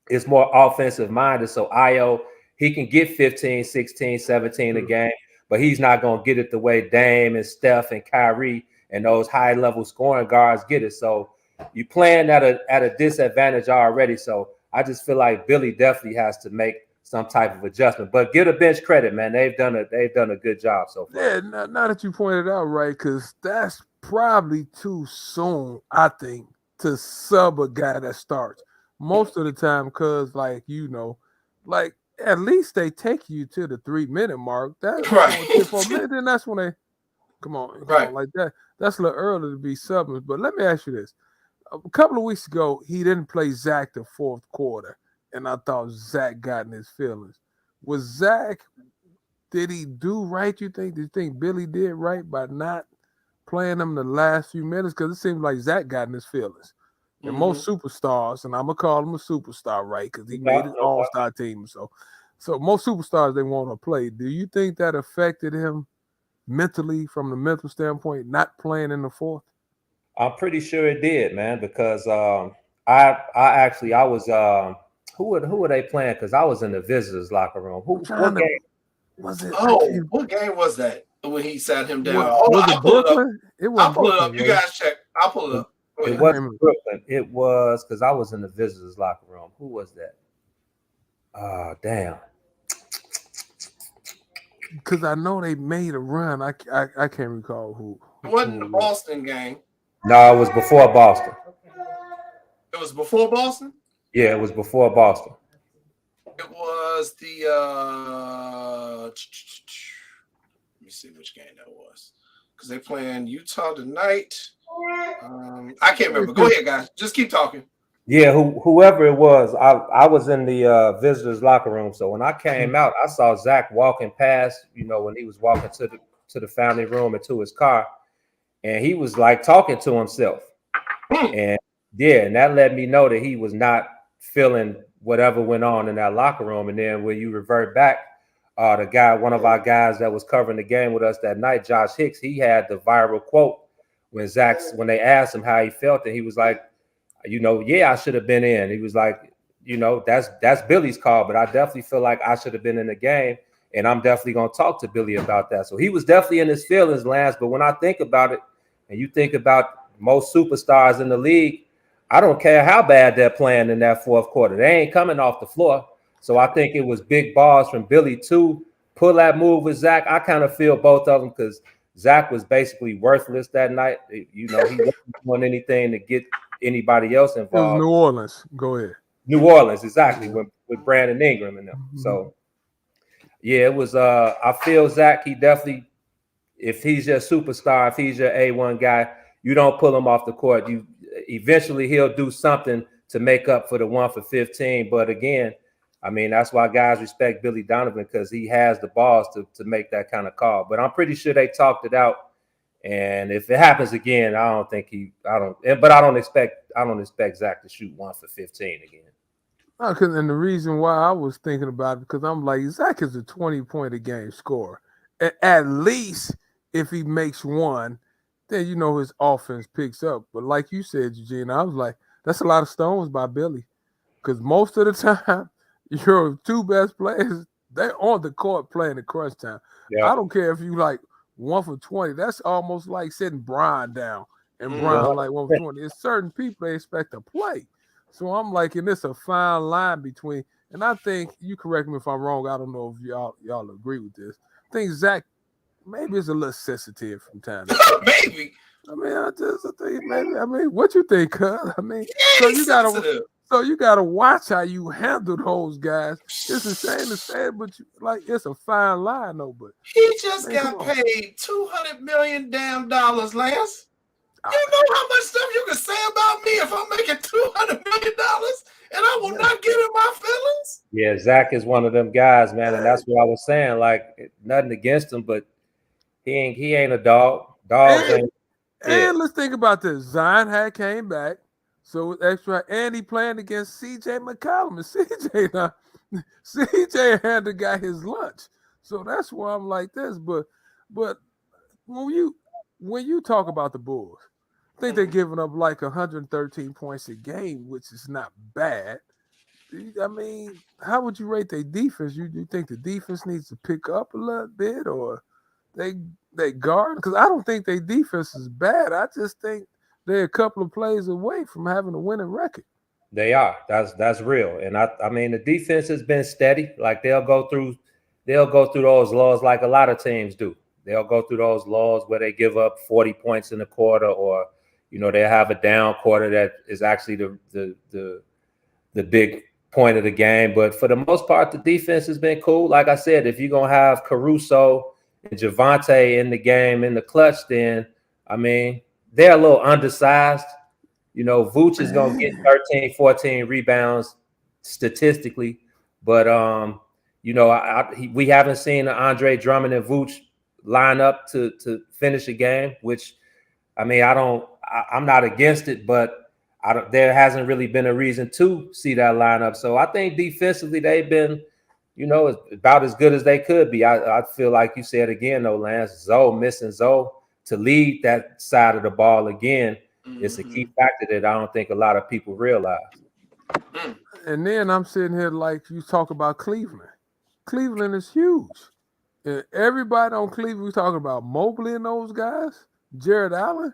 offensive minded. So Io, he can get 15, 16, 17 a game, but he's not going to get it the way Dame and Steph and Kyrie and those high level scoring guards get it. So you're playing at a disadvantage already. So I just feel like Billy definitely has to make some type of adjustment. But give the bench credit, man. They've done a good job so far. Yeah, now that you pointed out, right, because that's probably too soon, I think, to sub a guy that starts most of the time, because at least they take you to the 3-minute mark. That's right. 4 minutes, and that's when they come on like that. That's a little early to be subbing. But let me ask you this: a couple of weeks ago, he didn't play Zach the fourth quarter, and I thought Zach got in his feelings. Was Zach? Did he do right? Did you think Billy did right by not playing him the last few minutes? Because it seems like Zach got in his feelings. And most superstars, and I'm gonna call him a superstar, right? Because he made an all-star team. So most superstars, they want to play. Do you think that affected him mentally, from the mental standpoint, not playing in the fourth? I'm pretty sure it did, man. Because I was who were they playing? Because I was in the visitors' locker room. What game was it? Oh, what game was that when he sat him down? Was it Brooklyn? I'll pull it up. You guys check. I'll pull it up. It wasn't Brooklyn. It was, because I was in the visitors' locker room. Who was that? Oh, damn. Because I know they made a run. I can't recall who. It wasn't the Boston game. No, it was before Boston. It was before Boston? Yeah, it was before Boston. It was the let me see which game that was. Because they're playing Utah tonight. I can't remember. Go ahead, guys. Just keep talking. Yeah, whoever it was, I was in the visitors locker room. So when I came out, I saw Zach walking past. When he was walking to the family room and to his car, and he was like talking to himself. And yeah, and that let me know that he was not feeling whatever went on in that locker room. And then when you revert back, one of our guys that was covering the game with us that night, Josh Hicks, he had the viral quote when they asked him how he felt, and he was like, yeah, I should have been in. He was like, that's Billy's call, but I definitely feel like I should have been in the game, and I'm definitely going to talk to Billy about that. So he was definitely in his feelings, Lance. But when I think about it, and you think about most superstars in the league, I don't care how bad they're playing in that fourth quarter. They ain't coming off the floor. So I think it was big balls from Billy to pull that move with Zach. I kind of feel both of them because Zach was basically worthless that night. He wasn't doing anything to get anybody else involved. It was New Orleans. Go ahead. New Orleans, exactly, with Brandon Ingram and them. Mm-hmm. So, yeah, it was. I feel Zach, he definitely, if he's your superstar, if he's your A1 guy, you don't pull him off the court. You eventually he'll do something to make up for the 1 for 15. But again, I mean, that's why guys respect Billy Donovan, because he has the balls to make that kind of call. But I'm pretty sure they talked it out. And if it happens again, I don't expect Zach to shoot 1 for 15 again. And the reason why I was thinking about it, because I'm like, Zach is a 20-point a game scorer. At least if he makes one, then his offense picks up. But like you said, Eugene, I was like, that's a lot of stones by Billy, because most of the time, your two best players, they're on the court playing in crunch time. Yeah. I don't care if you like 1 for 20. That's almost like sitting Brian down and Brian like 1 for 20. There's certain people they expect to play. So I'm like, and it's a fine line between, and I think, you correct me if I'm wrong, I don't know if y'all agree with this. I think Zach maybe is a little sensitive from time to time. Maybe. I mean, I think maybe. I mean, what you think, cuz? I mean, so you gotta watch how you handle those guys. It's a shame to say it, but it's a fine line, though. But he just got paid $200 million Lance. You know how much stuff you can say about me if I'm making $200 million and I will not get in my feelings? Yeah, Zach is one of them guys, man, and that's what I was saying. Like, nothing against him, but he ain't a dog. And let's think about this. Zion had came back, so with extra, and he playing against C.J. McCollum, and CJ had the guy his lunch. So that's why I'm like this. But when you talk about the Bulls, I think they're giving up like 113 points a game, which is not bad. I mean, how would you rate their defense? You think the defense needs to pick up a little bit, or they guard? Because I don't think their defense is bad. I just think they're a couple of plays away from having a winning record. They are. That's real. And I mean, the defense has been steady. Like they'll go through those laws like a lot of teams do. They'll go through those laws where they give up 40 points in a quarter, or they have a down quarter that is actually the big point of the game. But for the most part, the defense has been cool. Like I said, if you're gonna have Caruso and Javante in the game in the clutch, then I mean they're a little undersized. Vooch is gonna get 13, 14 rebounds statistically, but we haven't seen Andre Drummond and Vooch line up to finish a game, which I mean I'm not against it, but there hasn't really been a reason to see that lineup. So I think defensively they've been, about as good as they could be. I feel like you said again, though, Lance, missing Zoe to lead that side of the ball again. It's a key factor that I don't think a lot of people realize. And then I'm sitting here like you talk about Cleveland. Cleveland is huge. And everybody on Cleveland, we talking about Mobley and those guys, Jared Allen.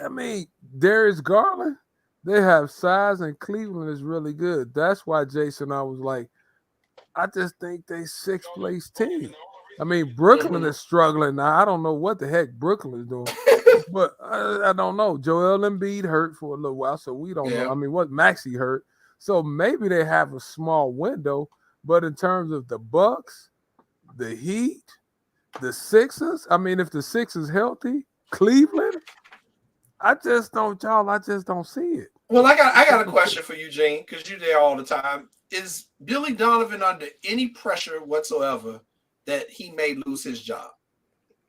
I mean, Darius Garland, they have size, and Cleveland is really good. That's why, Jason, I was like, I just think they 6th place team. I mean, Brooklyn is struggling now. I don't know what the heck Brooklyn is doing, but I don't know. Joel Embiid hurt for a little while, so we don't know. I mean, what Maxey hurt, so maybe they have a small window. But in terms of the Bucks, the Heat, the Sixers, I mean, if the Sixers healthy, Cleveland, I just don't see it. Well, I got a question for you, Gene, because you're there all the time. Is Billy Donovan under any pressure whatsoever that he may lose his job?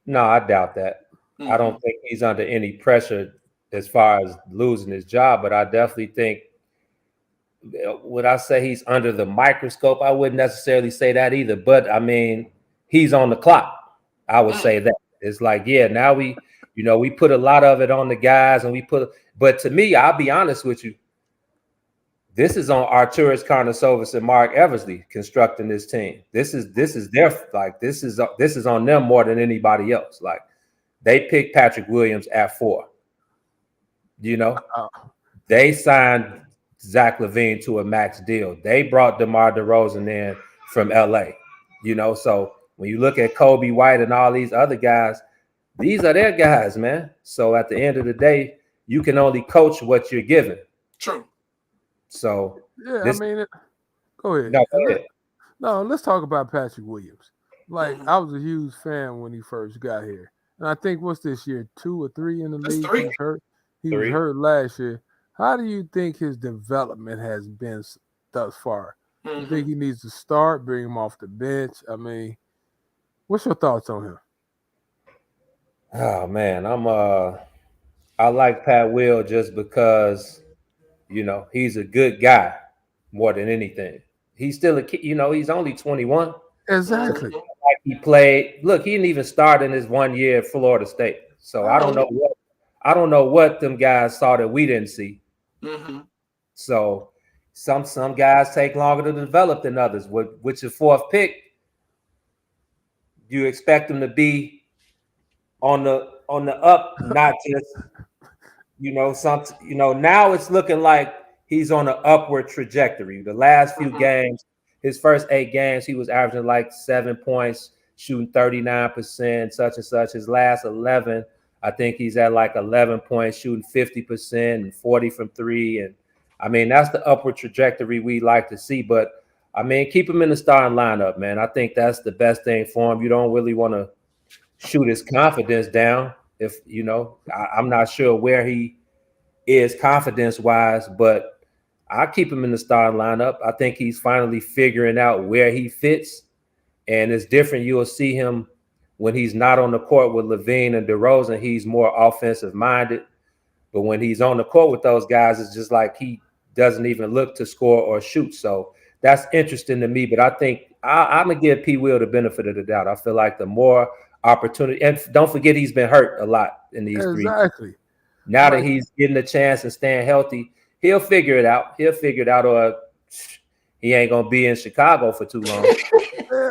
No, I doubt that. I don't think he's under any pressure as far as losing his job, but I definitely think, would I say he's under the microscope? I wouldn't necessarily say that either, but I mean, he's on the clock. I would say that. It's like, yeah, now we put a lot of it on the guys, and but to me, I'll be honest with you, this is on Arturas Karnisovas and Mark Eversley constructing this team. This is on them more than anybody else. Like, they picked Patrick Williams at 4. They signed Zach LaVine to a max deal. They brought DeMar DeRozan in from LA. So when you look at Kobe White and all these other guys, these are their guys, man. So at the end of the day, you can only coach what you're given. True. So yeah, go ahead. No, go ahead. No, let's talk about Patrick Williams. Like, I was a huge fan when he first got here. And I think, what's this year, 2 or 3 in the league? 3. He was hurt last year. How do you think his development has been thus far? You think he needs to start, bring him off the bench? I mean, what's your thoughts on him? Oh man, I like Pat Will just because, he's a good guy more than anything. He's still a kid, he's only 21. Exactly. Like, he played. Look, he didn't even start in his 1 year at Florida State. So I don't know what them guys saw that we didn't see. So some guys take longer to develop than others. With your 4th pick, you expect them to be on the up, not just now it's looking like he's on an upward trajectory. The last few games, his first 8 games, he was averaging like 7 points, shooting 39%, such and such. His last 11, I think he's at like 11 points, shooting 50% and 40 from 3. And I mean, that's the upward trajectory we like to see. But I mean, keep him in the starting lineup, man. I think that's the best thing for him. You don't really want to shoot his confidence down. If I'm not sure where he is confidence-wise, but I keep him in the starting lineup. I think he's finally figuring out where he fits, and it's different. You'll see him when he's not on the court with LaVine and DeRozan. He's more offensive-minded, but when he's on the court with those guys, it's just like he doesn't even look to score or shoot. So that's interesting to me. But I think I'm gonna give P. Will the benefit of the doubt. I feel like the more opportunity, and don't forget he's been hurt a lot in these 3 years. Exactly. Now that he's getting a chance and staying healthy, he'll figure it out. Or he ain't gonna be in Chicago for too long.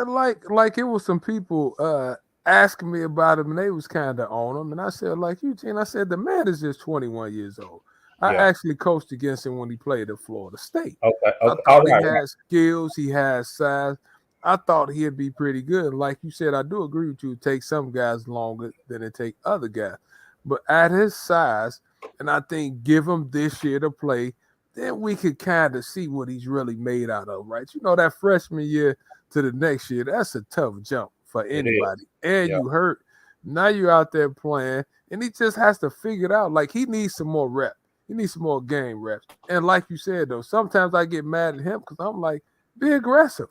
like it was some people asking me about him, and they was kind of on him. And I said, like Eugene, I said, the man is just 21 years old. I actually coached against him when he played at Florida State. Okay. I thought he has skills, he has size. I thought he'd be pretty good. Like you said, I do agree with you. It takes some guys longer than it take other guys. But at his size, and I think give him this year to play, then we could kind of see what he's really made out of, right? That freshman year to the next year, that's a tough jump for anybody. And you hurt. Now you're out there playing, and he just has to figure it out. Like, he needs some more reps. He needs some more game reps. And like you said, though, sometimes I get mad at him because I'm like, be aggressive.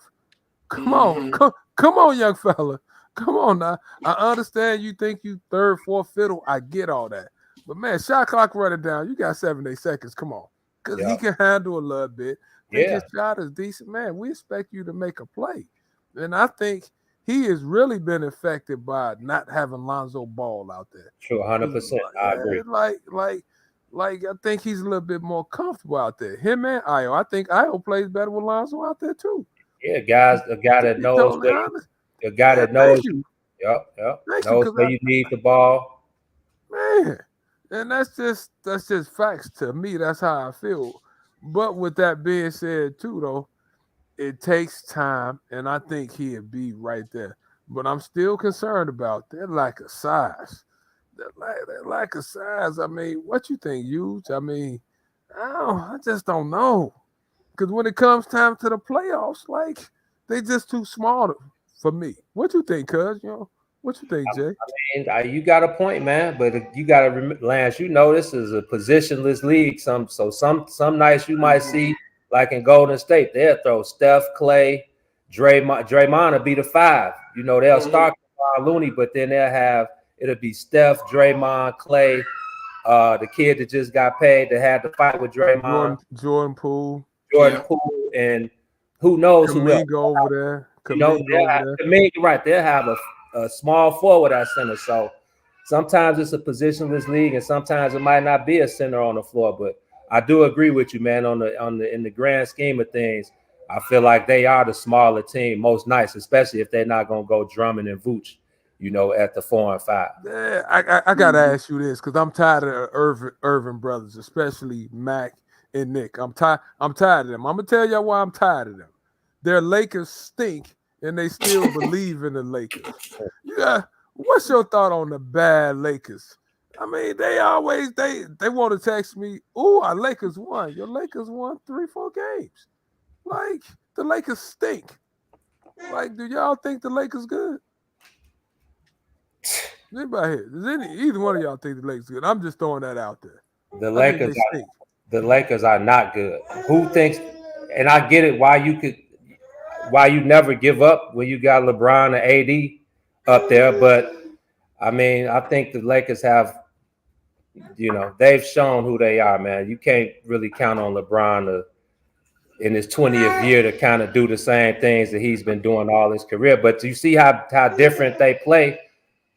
Come on. Come on, young fella. Come on now. I understand you think you 3rd, 4th fiddle. I get all that. But, man, shot clock running down. You got 7, 8 seconds. Come on. Because he can handle a little bit. His shot is decent. Man, we expect you to make a play. And I think he has really been affected by not having Lonzo Ball out there. Sure, 100%. I agree. Like I think he's a little bit more comfortable out there. Him and Io. I think Io plays better with Lonzo out there too. Yeah, a guy that knows you. Yep. Knows where you need the ball. Man, and that's just facts to me. That's how I feel. But with that being said, too, though, it takes time, and I think he'd be right there. But I'm still concerned about their lack of size. Their lack of size. I mean, what you think, Huge? I mean, I just don't know. Because when it comes time to the playoffs, like, they just too small for me. What you think, cuz? What What you think, Jay? And you got a point, man. But you got to remember, Lance. You know this is a positionless league. Some nights you might see, like in Golden State, they'll throw Steph, Clay, Draymond. Draymond will be the 5. You know they'll start Looney, but then it'll be Steph, Draymond, Clay, the kid that just got paid that had to fight with Draymond, Jordan Poole, Poole, and who knows who else over there. Right, they'll have a small forward at center. So sometimes it's a positionless league, and sometimes it might not be a center on the floor. But I do agree with you, man. In the grand scheme of things, I feel like they are the smaller team most nights, especially if they're not gonna go Drummond and Vooch, at the 4 and 5. Yeah, I gotta ask you this because I'm tired of Irvin brothers, especially Mac and Nick. I'm tired of them. I'm gonna tell y'all why I'm tired of them. Their Lakers stink, and they still believe in the Lakers. Yeah, what's your thought on the bad Lakers? I mean, they always they want to text me. Ooh, our Lakers won. Your Lakers won 3-4 games. Like the Lakers stink. Like, do y'all think the Lakers good? Anybody here? Does either one of y'all think the Lakers good? I'm just throwing that out there. The Lakers are not good. Who thinks? And I get it. Why you never give up when you got LeBron and AD up there, but I mean, I think the Lakers have, they've shown who they are, man. You can't really count on LeBron in his 20th year to kind of do the same things that he's been doing all his career. But you see how different they play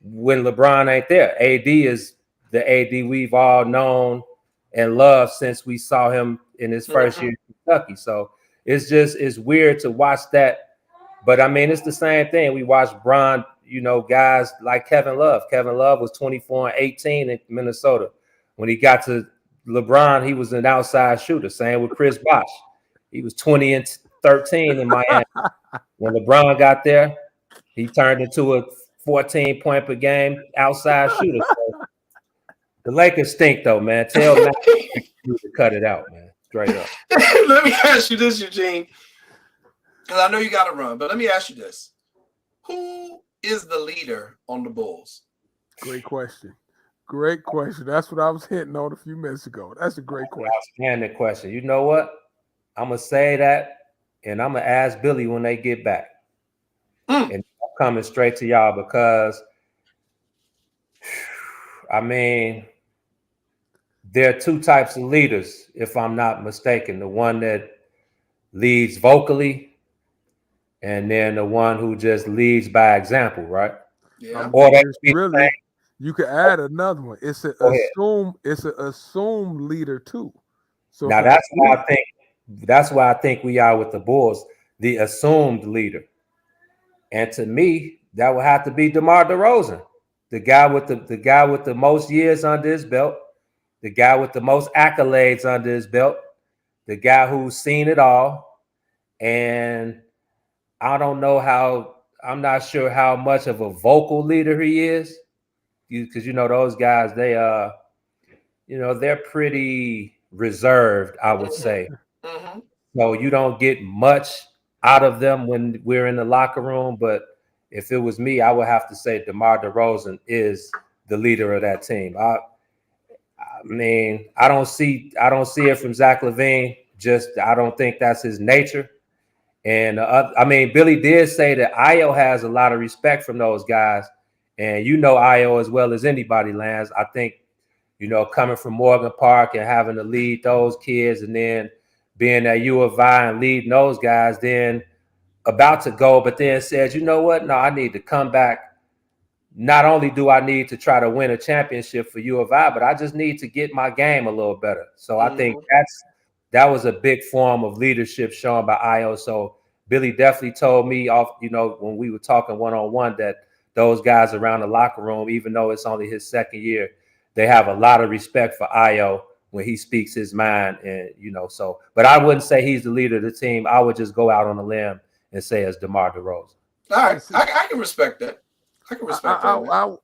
when LeBron ain't there. AD is the AD we've all known and loved since we saw him in his first year in Kentucky. So it's weird to watch that. But I mean, it's the same thing. We watched Bron, guys like Kevin Love. Kevin Love was 24-18 in Minnesota. When he got to LeBron, he was an outside shooter. Same with Chris Bosh. He was 20-13 in Miami. When LeBron got there, he turned into a 14-point per game outside shooter. So the Lakers stink, though, man. Tell Matt to cut it out, man. Straight up. Let me ask you this, Eugene, because I know you got to run, but let me ask you this. Who is the leader on the Bulls? Great question. Great question. That's what I was hitting on a few minutes ago. That's a great question. Outstanding question. You know what? I'm going to say that, and I'm going to ask Billy when they get back. And I'm coming straight to y'all because, I mean, there are 2 types of leaders, if I'm not mistaken. The one that leads vocally, and then the one who just leads by example, right? Yeah. Or really, you could add another one. It's an assumed leader too. So now that's why I think we are with the Bulls, the assumed leader. And to me, that would have to be DeMar DeRozan, the guy with the most years under his belt, the guy with the most accolades under his belt, the guy who's seen it all. And I'm not sure how much of a vocal leader he is, because those guys, they're pretty reserved, I would say. So you don't get much out of them when we're in the locker room. But if it was me, I would have to say DeMar DeRozan is the leader of that team. I mean, I don't see it from Zach LaVine. I don't think that's his nature. And Billy did say that Io has a lot of respect from those guys, and Io as well as anybody, Lance. I think coming from Morgan Park and having to lead those kids, and then being at U of I and leading those guys, then about to go, but then says, you know what? No, I need to come back. Not only do I need to try to win a championship for U of I, but I just need to get my game a little better. So I think that was a big form of leadership shown by Io. So Billy definitely told me when we were talking one-on-one that those guys around the locker room, even though it's only his second year, they have a lot of respect for Io when he speaks his mind. And, but I wouldn't say he's the leader of the team. I would just go out on a limb and say it's DeMar DeRozan. All right. I can respect that.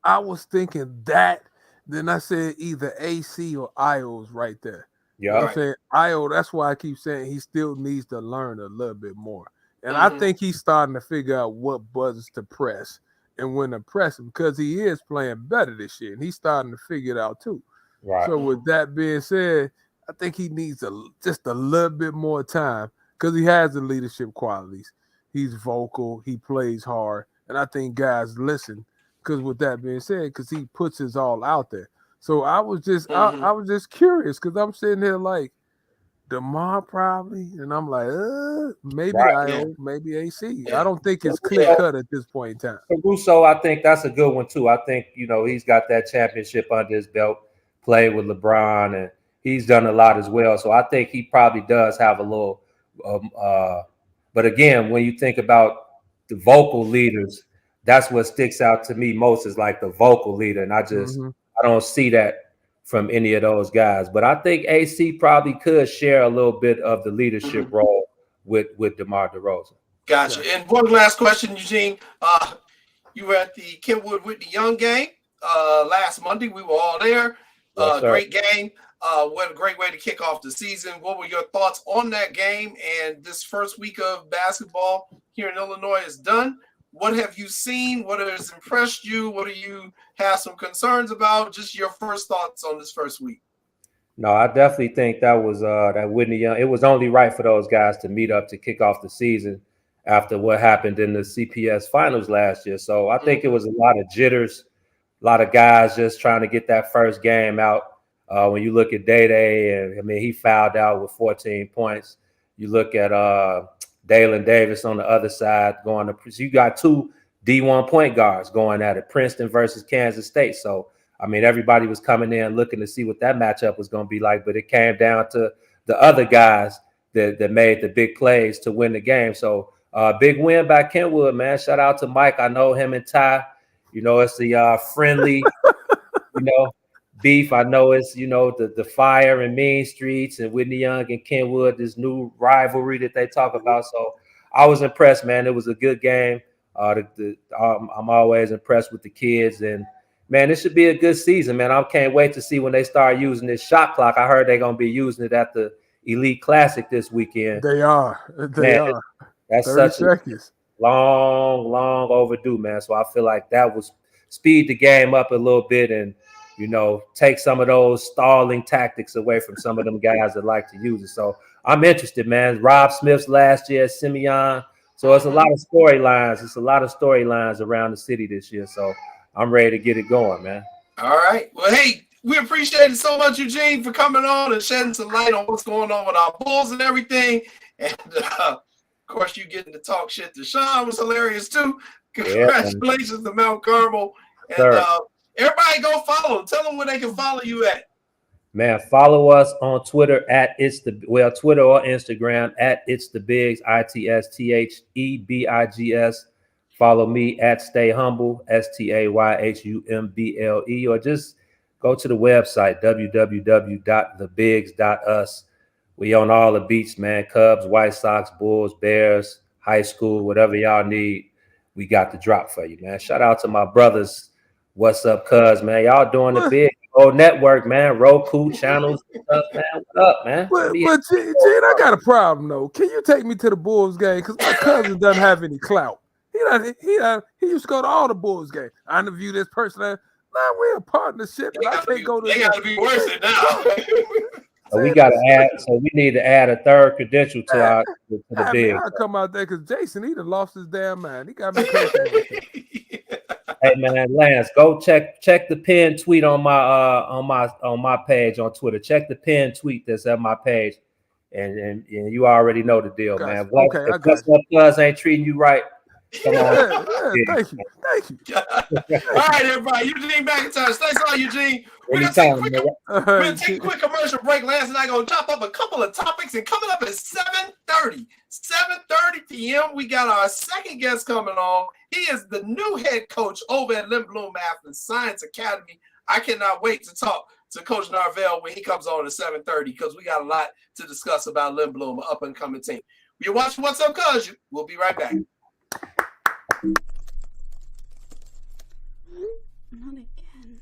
I was thinking that. Then I said either AC or Io's right there. Yeah. I'm saying Io, that's why I keep saying he still needs to learn a little bit more. And I think he's starting to figure out what buttons to press and when to press him because he is playing better this year and he's starting to figure it out too. Right. So with that being said, I think he needs just a little bit more time because he has the leadership qualities. He's vocal, he plays hard, and I think guys listen because with that being said, because he puts his all out there. So I was just I was just curious because I'm sitting here like DeMar probably, and I'm like, maybe IO, maybe AC. Yeah. I don't think it's clear cut at this point in time. Caruso, I think that's a good one too. I think he's got that championship under his belt, played with LeBron, and he's done a lot as well. So I think he probably does have a little. But again, when you think about the vocal leaders, that's what sticks out to me most is like the vocal leader, and I don't see that from any of those guys. But I think AC probably could share a little bit of the leadership role with DeMar DeRozan. Gotcha. And one last question, Eugene. You were at the Kenwood Whitney Young game last Monday. We were all there. Yes, great game. What a great way to kick off the season. What were your thoughts on that game and this first week of basketball here in Illinois is done? What have you seen? What has impressed you? What do you have some concerns about? Just your first thoughts on this first week. No, I definitely think that was that Whitney Young. It was only right for those guys to meet up to kick off the season after what happened in the CPS finals last year. So I think it was a lot of jitters, a lot of guys just trying to get that first game out. When you look at Day, and I mean, he fouled out with 14 points. You look at Dalen Davis on the other side going to. So you got two D1 point guards going at it, Princeton versus Kansas State. So I mean, everybody was coming in looking to see what that matchup was going to be like, but it came down to the other guys that made the big plays to win the game. So big win by Kenwood, man. Shout out to Mike. I know him and Ty. It's the friendly, beef. I know it's, the fire and Mean Streets and Whitney Young and Kenwood, this new rivalry that they talk about. So I was impressed, man. It was a good game. I'm always impressed with the kids. And, man, this should be a good season, man. I can't wait to see when they start using this shot clock. I heard they're going to be using it at the Elite Classic this weekend. They are. They are. That's 30 such seconds. long overdue, man. So I feel like that was speed the game up a little bit and, take some of those stalling tactics away from some of them guys that like to use it. So I'm interested, man. Rob Smith's last year, Simeon. So it's a lot of storylines. It's a lot of storylines around the city this year. So I'm ready to get it going, man. All right. Well, hey, we appreciate it so much, Eugene, for coming on and shedding some light on what's going on with our Bulls and everything. And, of course, you getting to talk shit to Sean was hilarious, too. Congratulations to Mount Carmel. And everybody go follow them. Tell them where they can follow you at. Man, follow us on Twitter Twitter or Instagram at It's the Bigs, ITSTHEBIGS. Follow me at Stay Humble, STAYHUMBLE, or just go to the website, www.thebigs.us. We on all the beats, man. Cubs, White Sox, Bulls, Bears, high school, whatever y'all need, we got the drop for you, man. Shout out to my brothers. What's up, cuz, man? Y'all doing the big old network, man. ROKU channels and stuff, man. What up, man? But Gene, I got a problem, though. Can you take me to the Bulls game? Because my cousin doesn't have any clout. He used to go to all the Bulls games. I interview this person. Now we're a partnership, and I can't go to. They got to be worse than now. So we got to add. So we need to add a third credential to the big. I come out there because Jason, he done lost his damn mind. He got me crazy. Hey man, Lance, go check the pinned tweet on my page on Twitter. Check the pinned tweet that's at my page, and you already know the deal, man. Okay, if What's Up Cuz ain't treating you right, come on. Thank you. All right, everybody. Eugene McIntyre. Thanks a lot, Eugene. We're going to take a quick commercial break. Lance and I going to chop up a couple of topics. And coming up at 7:30 p.m., we got our second guest coming on. He is the new head coach over at Lindblom Math and Science Academy. I cannot wait to talk to Coach Narvel when he comes on at 7:30 because we got a lot to discuss about Lindblom, an up-and-coming team. You're watching What's Up, Cuz? We'll be right back. Not again.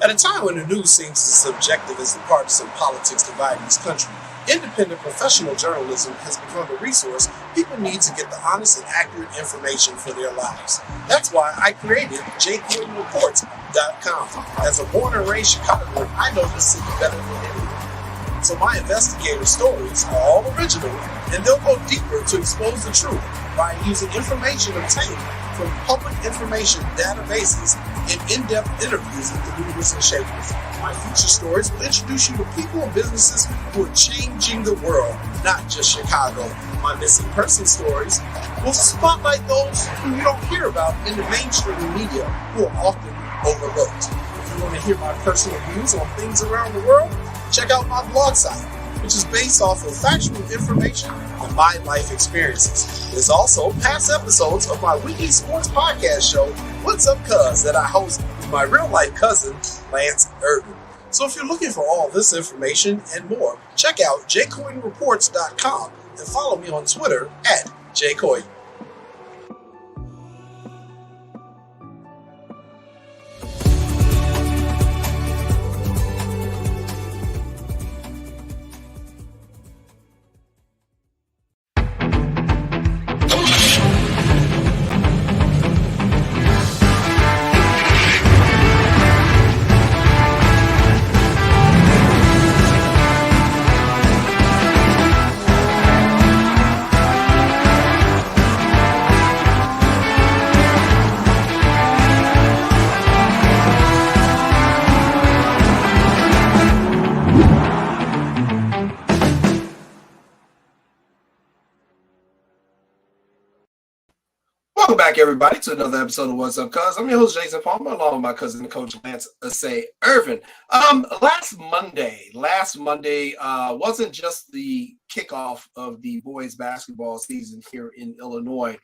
At a time when the news seems as subjective as the partisan politics dividing this country, independent professional journalism has become the resource people need to get the honest and accurate information for their lives. That's why I created JCoinReports.com. As a born and raised Chicagoan, I know this city better than anyone. So my investigative stories are all original, and they'll go deeper to expose the truth by using information obtained from public information databases and in-depth interviews with the movers and shakers. My feature stories will introduce you to people and businesses who are changing the world, not just Chicago. My missing person stories will spotlight those who you don't hear about in the mainstream media who are often overlooked. If you want to hear my personal views on things around the world, check out my blog site, which is based off of factual information and my life experiences. There's also past episodes of my weekly sports podcast show, What's Up Cuz, that I host with my real-life cousin, Lance Irvin. So if you're looking for all this information and more, check out jcoinreports.com and follow me on Twitter at jcoin. Welcome back, everybody, to another episode of What's Up, Cuz. I'm your host, Jason Palmer, along with my cousin, Coach Lance Irvin. Last Monday wasn't just the kickoff of the boys basketball season here in Illinois.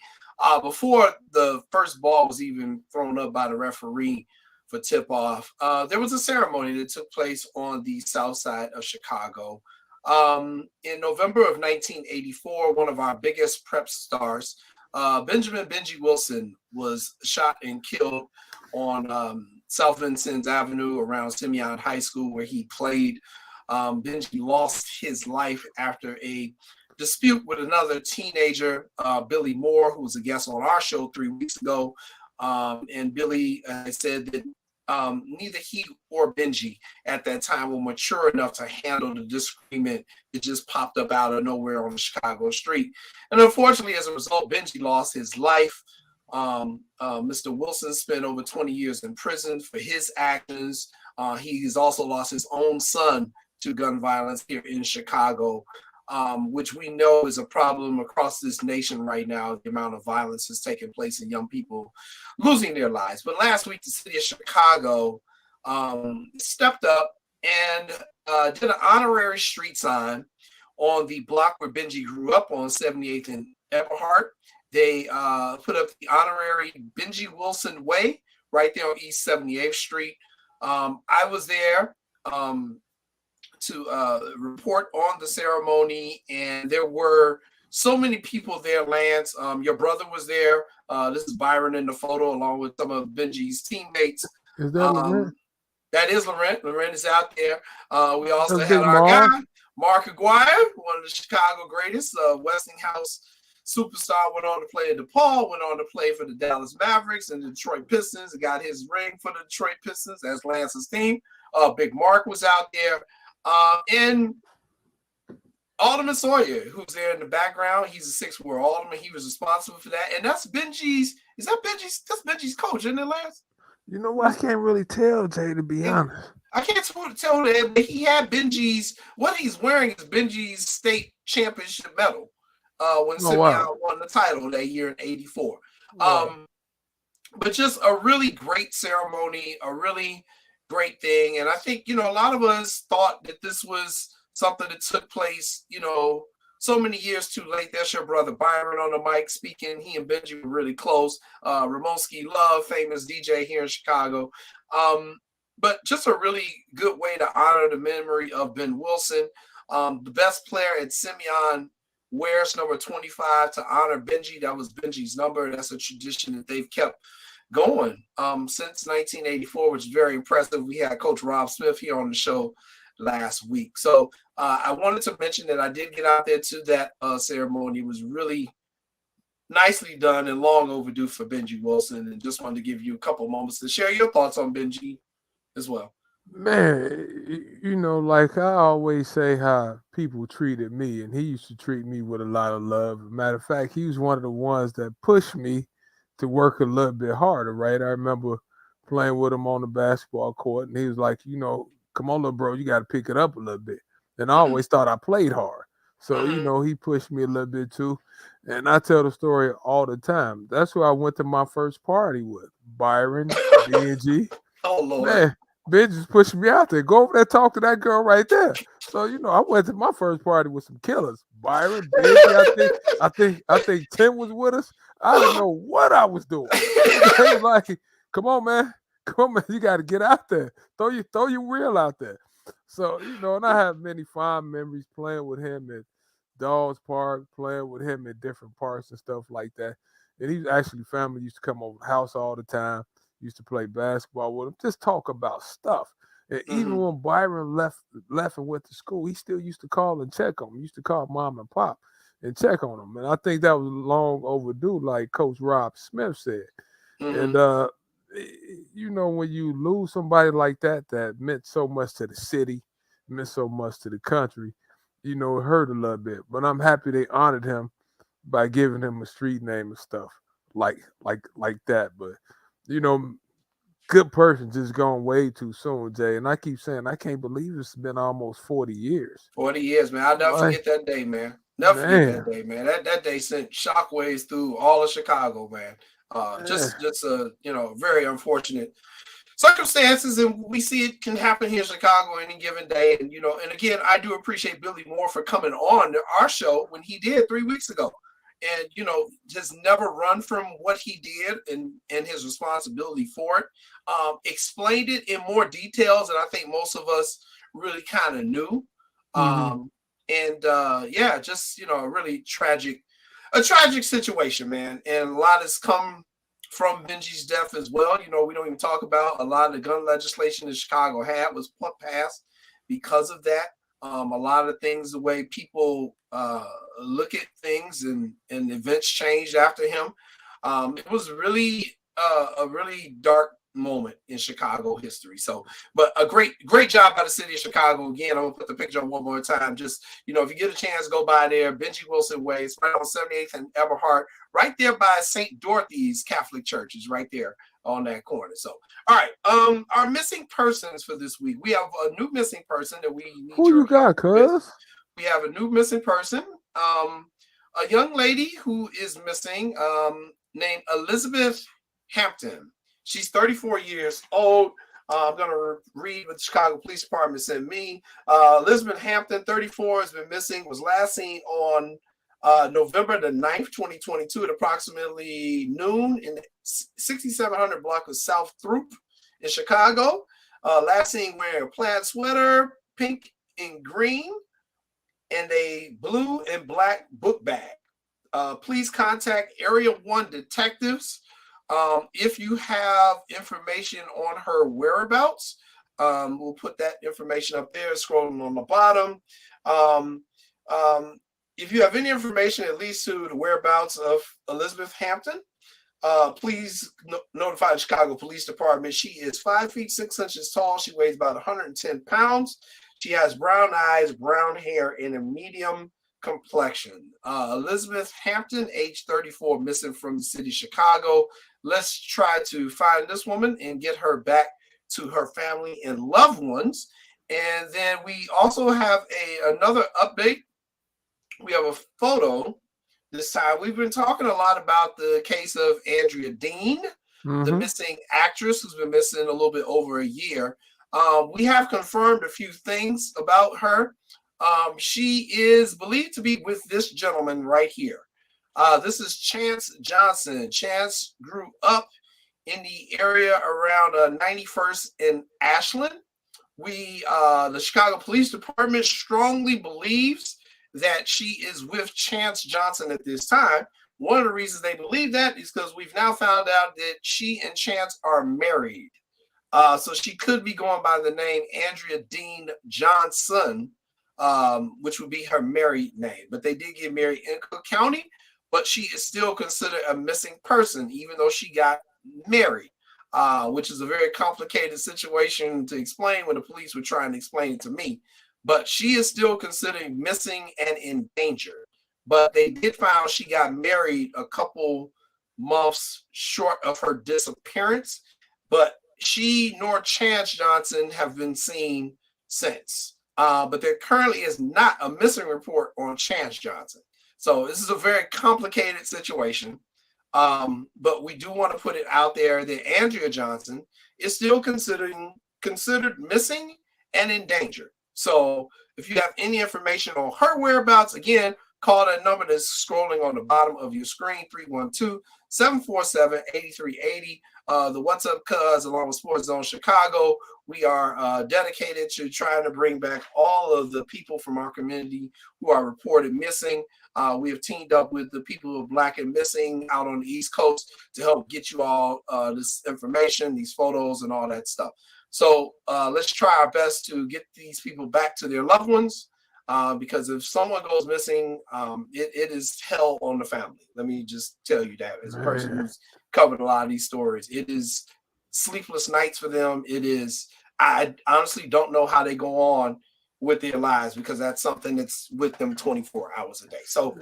Before the first ball was even thrown up by the referee for tip-off, there was a ceremony that took place on the south side of Chicago. In November of 1984, one of our biggest prep stars, Benjamin Benji Wilson, was shot and killed on South Vincennes Avenue around Simeon High School, where he played. Benji lost his life after a dispute with another teenager, Billy Moore, who was a guest on our show 3 weeks ago. And Billy said that neither he or Benji at that time were mature enough to handle the disagreement that just popped up out of nowhere on the Chicago street. And unfortunately, as a result, Benji lost his life. Mr. Wilson spent over 20 years in prison for his actions. He's also lost his own son to gun violence here in Chicago, which we know is a problem across this nation right now. The amount of violence is taking place in young people losing their lives. But last week, the city of Chicago stepped up and did an honorary street sign on the block where Benji grew up on 78th and Eberhard. They put up the honorary Benji Wilson Way right there on East 78th Street. I was there to report on the ceremony, and there were so many people there, Lance. Your brother was there. This is Byron in the photo, along with some of Benji's teammates. Is that Laurent? That is Laurent. Laurent is out there. We also had our guy, Mark Aguirre, one of the Chicago greatest. Westinghouse superstar, went on to play at DePaul, went on to play for the Dallas Mavericks and the Detroit Pistons, got his ring for the Detroit Pistons. That's Lance's team. Big Mark was out there. And Alderman Sawyer, who's there in the background, he's a 6th Ward Alderman. He was responsible for that. And that's Benji's, that's Benji's coach, isn't it, Lance? You know what? I can't really tell, Jay, to be honest. I can't tell that, but he had Benji's, what he's wearing is Benji's state championship medal when Simeon won the title that year in 84. Wow. But just a really great ceremony, a really great thing. And I think, a lot of us thought that this was something that took place, so many years too late. That's your brother Byron on the mic speaking. He and Benji were really close. Ramonski Love, famous DJ here in Chicago. But just a really good way to honor the memory of Ben Wilson. The best player at Simeon wears number 25 to honor Benji. That was Benji's number. That's a tradition that they've kept going since 1984, which is very impressive. We had Coach Rob Smith here on the show last week. So I wanted to mention that I did get out there to that ceremony. It was really nicely done and long overdue for Benji Wilson, and just wanted to give you a couple moments to share your thoughts on Benji as well. Man, like I always say how people treated me, and he used to treat me with a lot of love. Matter of fact, he was one of the ones that pushed me to work a little bit harder, right? I remember playing with him on the basketball court, and he was like, come on, little bro, you got to pick it up a little bit. And I always thought I played hard. So, he pushed me a little bit too. And I tell the story all the time. That's who I went to my first party with, Byron, Benji. Oh, Lord. Man, Benji's pushing me out there. Go over there, talk to that girl right there. So, I went to my first party with some killers. Byron, Benji, I think Tim was with us. I didn't know what I was doing. They was like, come on, man. You got to get out there. Throw your reel out there. So, and I have many fond memories playing with him at Dawes Park, playing with him at different parks and stuff like that. And he's actually family used to come over the house all the time, used to play basketball with him, just talk about stuff. And even when Byron left and went to school, he still used to call and check on him. He used to call mom and pop and check on him. And I think that was long overdue, like Coach Rob Smith said. And, when you lose somebody like that meant so much to the city, meant so much to the country, it hurt a little bit. But I'm happy they honored him by giving him a street name and stuff like that. But, good person just gone way too soon, Jay. And I keep saying, I can't believe it's been almost 40 years. 40 years, man. I'll never forget that day, man. Never forget that day, man. That day sent shockwaves through all of Chicago, man. Just very unfortunate circumstances, and we see it can happen here in Chicago any given day. And and again, I do appreciate Billy Moore for coming on our show when he did 3 weeks ago, and just never run from what he did and his responsibility for it. Explained it in more details than I think most of us really kind of knew. Just a really tragic situation, man. And a lot has come from Benji's death as well. We don't even talk about a lot of the gun legislation that Chicago had was passed because of that. A lot of things, the way people look at things and events changed after him. It was really a really dark moment in Chicago history. So, but a great job by the city of Chicago. Again, I'm gonna put the picture on one more time. Just, if you get a chance, go by there. Benji Wilson Way. It's right on 78th and Eberhard, right there by St. Dorothy's Catholic Church. Is right there on that corner. So, all right. Our missing persons for this week. We have a new missing person that we need. Who you got, cuz? We have a new missing person. A young lady who is missing, named Elizabeth Hampton. She's 34 years old. I'm going to read what the Chicago Police Department sent me. Elizabeth Hampton, 34, has been missing, was last seen on November the 9th, 2022 at approximately noon in the 6700 block of South Throop in Chicago. Last seen wearing a plaid sweater, pink and green, and a blue and black book bag. Please contact Area 1 detectives if you have information on her whereabouts. We'll put that information up there, scrolling on the bottom. If you have any information, at least to the whereabouts of Elizabeth Hampton, please notify the Chicago Police Department. She is 5 feet 6 inches tall. She weighs about 110 pounds. She has brown eyes, brown hair, and a medium complexion. Elizabeth Hampton, age 34, missing from the city of Chicago. Let's try to find this woman and get her back to her family and loved ones. And then we also have another update. We have a photo this time. We've been talking a lot about the case of Andrea Dean, the missing actress who's been missing a little bit over a year. We have confirmed a few things about her. She is believed to be with this gentleman right here. This is Chance Johnson. Chance grew up in the area around 91st and Ashland. The Chicago Police Department strongly believes that she is with Chance Johnson at this time. One of the reasons they believe that is because we've now found out that she and Chance are married. So she could be going by the name Andrea Dean Johnson, which would be her married name. But they did get married in Cook County, but she is still considered a missing person, even though she got married, which is a very complicated situation to explain when the police were trying to explain it to me. But she is still considered missing and in danger. But they did find she got married a couple months short of her disappearance. But she nor Chance Johnson have been seen since. But there currently is not a missing report on Chance Johnson. So this is a very complicated situation. But we do want to put it out there that Andrea Johnson is still considered missing and in danger. So if you have any information on her whereabouts, again, call that number that's scrolling on the bottom of your screen, 312-747-8380. The What's Up Cuz, along with SportsZone Chicago, we are dedicated to trying to bring back all of the people from our community who are reported missing. We have teamed up with the people of Black and Missing out on the East Coast to help get you all this information, these photos, and all that stuff. So let's try our best to get these people back to their loved ones. Because if someone goes missing, it is hell on the family. Let me just tell you that as a person who's covered a lot of these stories. It is sleepless nights for them. It is, I honestly don't know how they go on with their lives because that's something that's with them 24 hours a day. So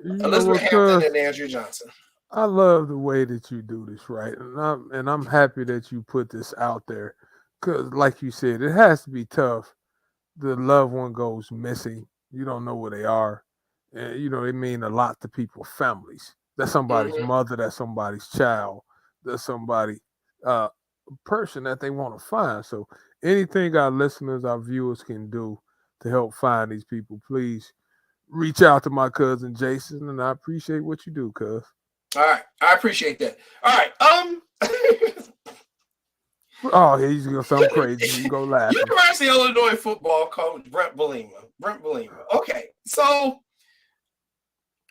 Elizabeth Hampton and Andrea Johnson. I love the way that you do this, right? And I'm happy that you put this out there because, like you said, it has to be tough. The loved one goes missing. You don't know where they are. And, you know, it means a lot to people's families. That's somebody's mother. That's somebody's child. That's somebody, person that they want to find. So anything our listeners, our viewers can do to help find these people, please reach out to my cousin Jason, and I appreciate what you do, cuz. All right. I appreciate that. All right. Oh, he's gonna sound crazy. You go laugh. University of Illinois football coach Brent Belima. Okay, so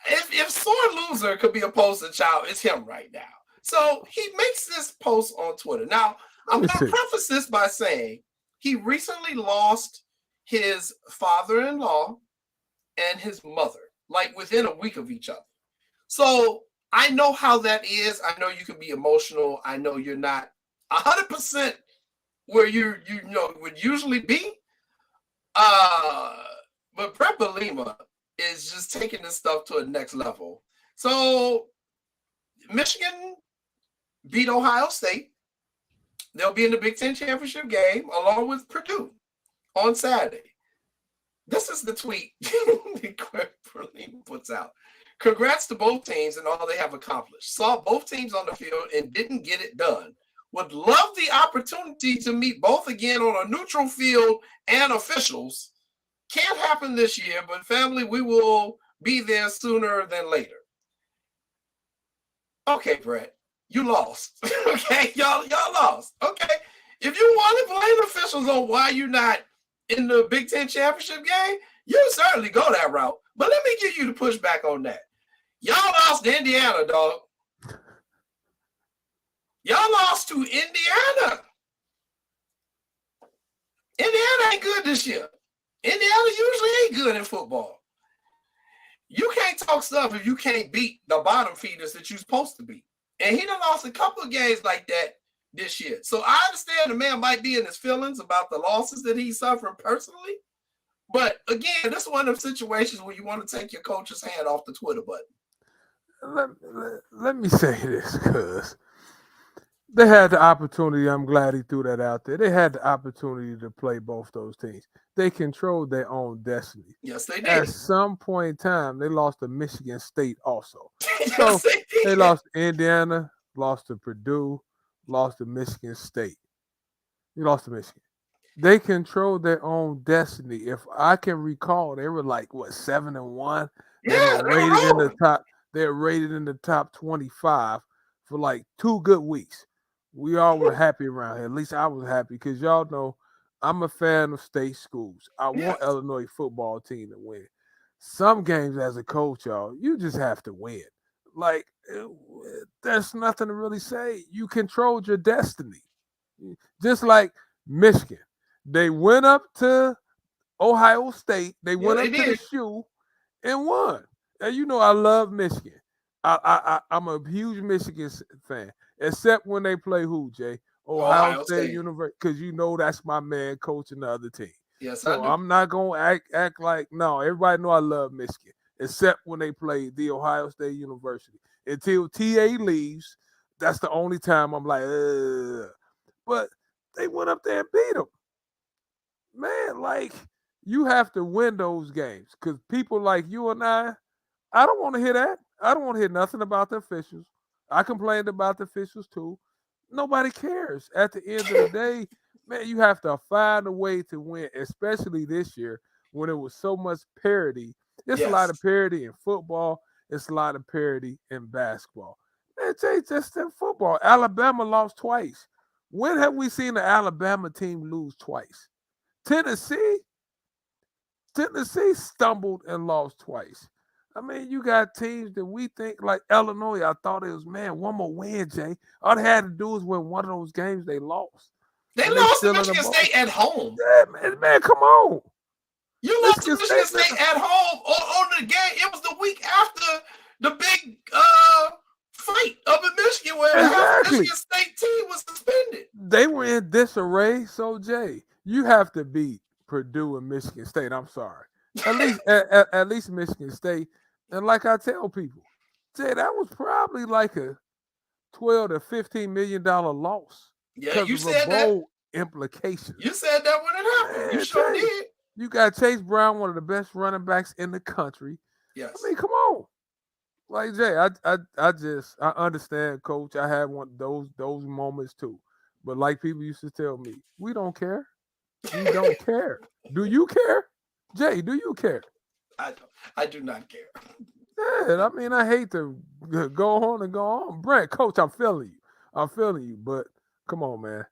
if sore loser could be a poster child, it's him right now. So he makes this post on Twitter. Now I'm gonna preface this by saying he recently lost his father-in-law and his mother, like within a week of each other. So I know how that is. I know you can be emotional. I know you're not 100% where you would usually be. But Brett Belima is just taking this stuff to a next level. So Michigan beat Ohio State. They'll be in the Big Ten championship game along with Purdue on Saturday. This is the tweet that Belima puts out. Congrats to both teams and all they have accomplished. Saw both teams on the field and didn't get it done. Would love the opportunity to meet both again on a neutral field and officials. Can't happen this year, but family, we will be there sooner than later. Okay, Brett, you lost. Okay, y'all lost. Okay, if you want to blame officials on why you're not in the Big Ten championship game, you certainly go that route. But let me give you the pushback on that. Y'all lost to Indiana, dog. Y'all lost to Indiana. Indiana ain't good this year. Indiana usually ain't good in football. You can't talk stuff if you can't beat the bottom feeders that you're supposed to beat. And he done lost a couple of games like that this year. So I understand the man might be in his feelings about the losses that he's suffering personally. But again, this is one of them situations where you want to take your coach's hand off the Twitter button. Let me say this, cuz they had the opportunity. I'm glad he threw that out there. They had the opportunity to play both those teams. They controlled their own destiny. Yes, they did. At some point in time, they lost to Michigan State also. Yes, so they lost to Indiana, lost to Purdue, lost to Michigan State. You lost to Michigan. They controlled their own destiny. If I can recall, they were like, 7-1? Yeah, They're rated in the top 25 for like 2 good weeks. We all were happy around here. At least I was happy because y'all know I'm a fan of state schools. I want Illinois football team to win. Some games as a coach, y'all, you just have to win. Like, there's nothing to really say. You controlled your destiny. Just like Michigan. They went up to Ohio State. They went up to the shoe and won. And you know I love Michigan. I'm a huge Michigan fan, except when they play who, Jay? Ohio State University, because you know that's my man coaching the other team. Yes, so I'm not gonna act like no. Everybody know I love Michigan, except when they play the Ohio State University. Until TA leaves, that's the only time I'm like, ugh. But they went up there and beat them. Man, like, you have to win those games because people like you and I don't want to hear that. I don't want to hear nothing about the officials. I complained about the officials too. Nobody cares. At the end of the day, man, you have to find a way to win, especially this year when it was so much parity. There's a lot of parity in football. It's a lot of parity in basketball. Man, Jay, just in football, Alabama lost twice. When have we seen the Alabama team lose twice? Tennessee stumbled and lost twice. I mean, you got teams that we think, like Illinois, I thought it was, man, one more win, Jay. All they had to do was win one of those games they lost. They lost to Michigan State at home. Yeah, man, come on. You lost to Michigan State at home on the game. It was the week after the big fight up in Michigan where the Michigan State team was suspended. They were in disarray. So, Jay, you have to beat Purdue and Michigan State. I'm sorry. At least Michigan State. And like I tell people, Jay, that was probably like a $12 to $15 million loss. Yeah, you said that. Implications. You said that when it happened. You sure did. You got Chase Brown, one of the best running backs in the country. Yes. I mean, come on. Like, Jay, I understand, Coach. I had one of those moments too. But like people used to tell me, we don't care. We don't care. Do you care? Jay, do you care? I do not care. Yeah, I mean, I hate to go on. Brent, Coach, I'm feeling you. But come on, man.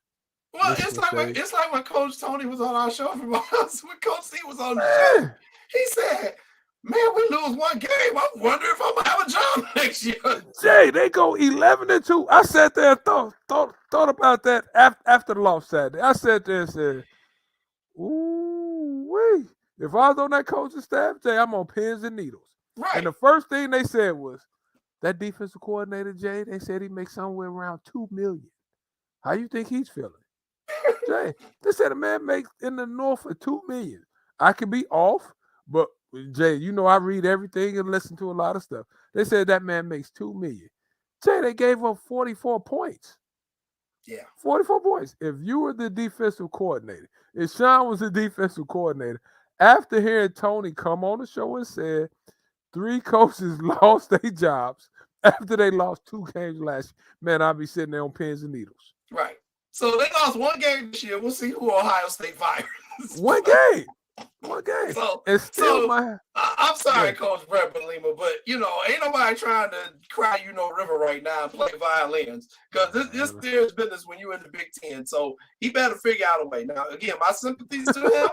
Well, it's like when Coach Tony was on our show from us. When Coach C was on the show, he said, "Man, we lose one game. I wonder if I'm gonna have a job next year." Jay, they go 11-2. I sat there and thought about that after the loss Saturday. I sat there and said, "Ooh, wait. If I was on that coaching staff, Jay, I'm on pins and needles." Right. And the first thing they said was, that defensive coordinator, Jay, they said he makes somewhere around $2 million. How you think he's feeling? Jay, they said a man makes in the north for $2 million. I could be off, but Jay, you know I read everything and listen to a lot of stuff. They said that man makes $2 million. Jay, they gave up 44 points. Yeah. 44 points. If you were the defensive coordinator, if Sean was the defensive coordinator, after hearing Tony come on the show and said 3 coaches lost their jobs after they lost 2 games last year, man, I'd be sitting there on pins and needles. Right. So they lost 1 game this year. We'll see who Ohio State fires. One game. I'm sorry, Coach Brett Belima, but ain't nobody trying to cry river right now and play violins because this there's business when you're in the Big Ten. So he better figure out a way. Now, again, my sympathies to him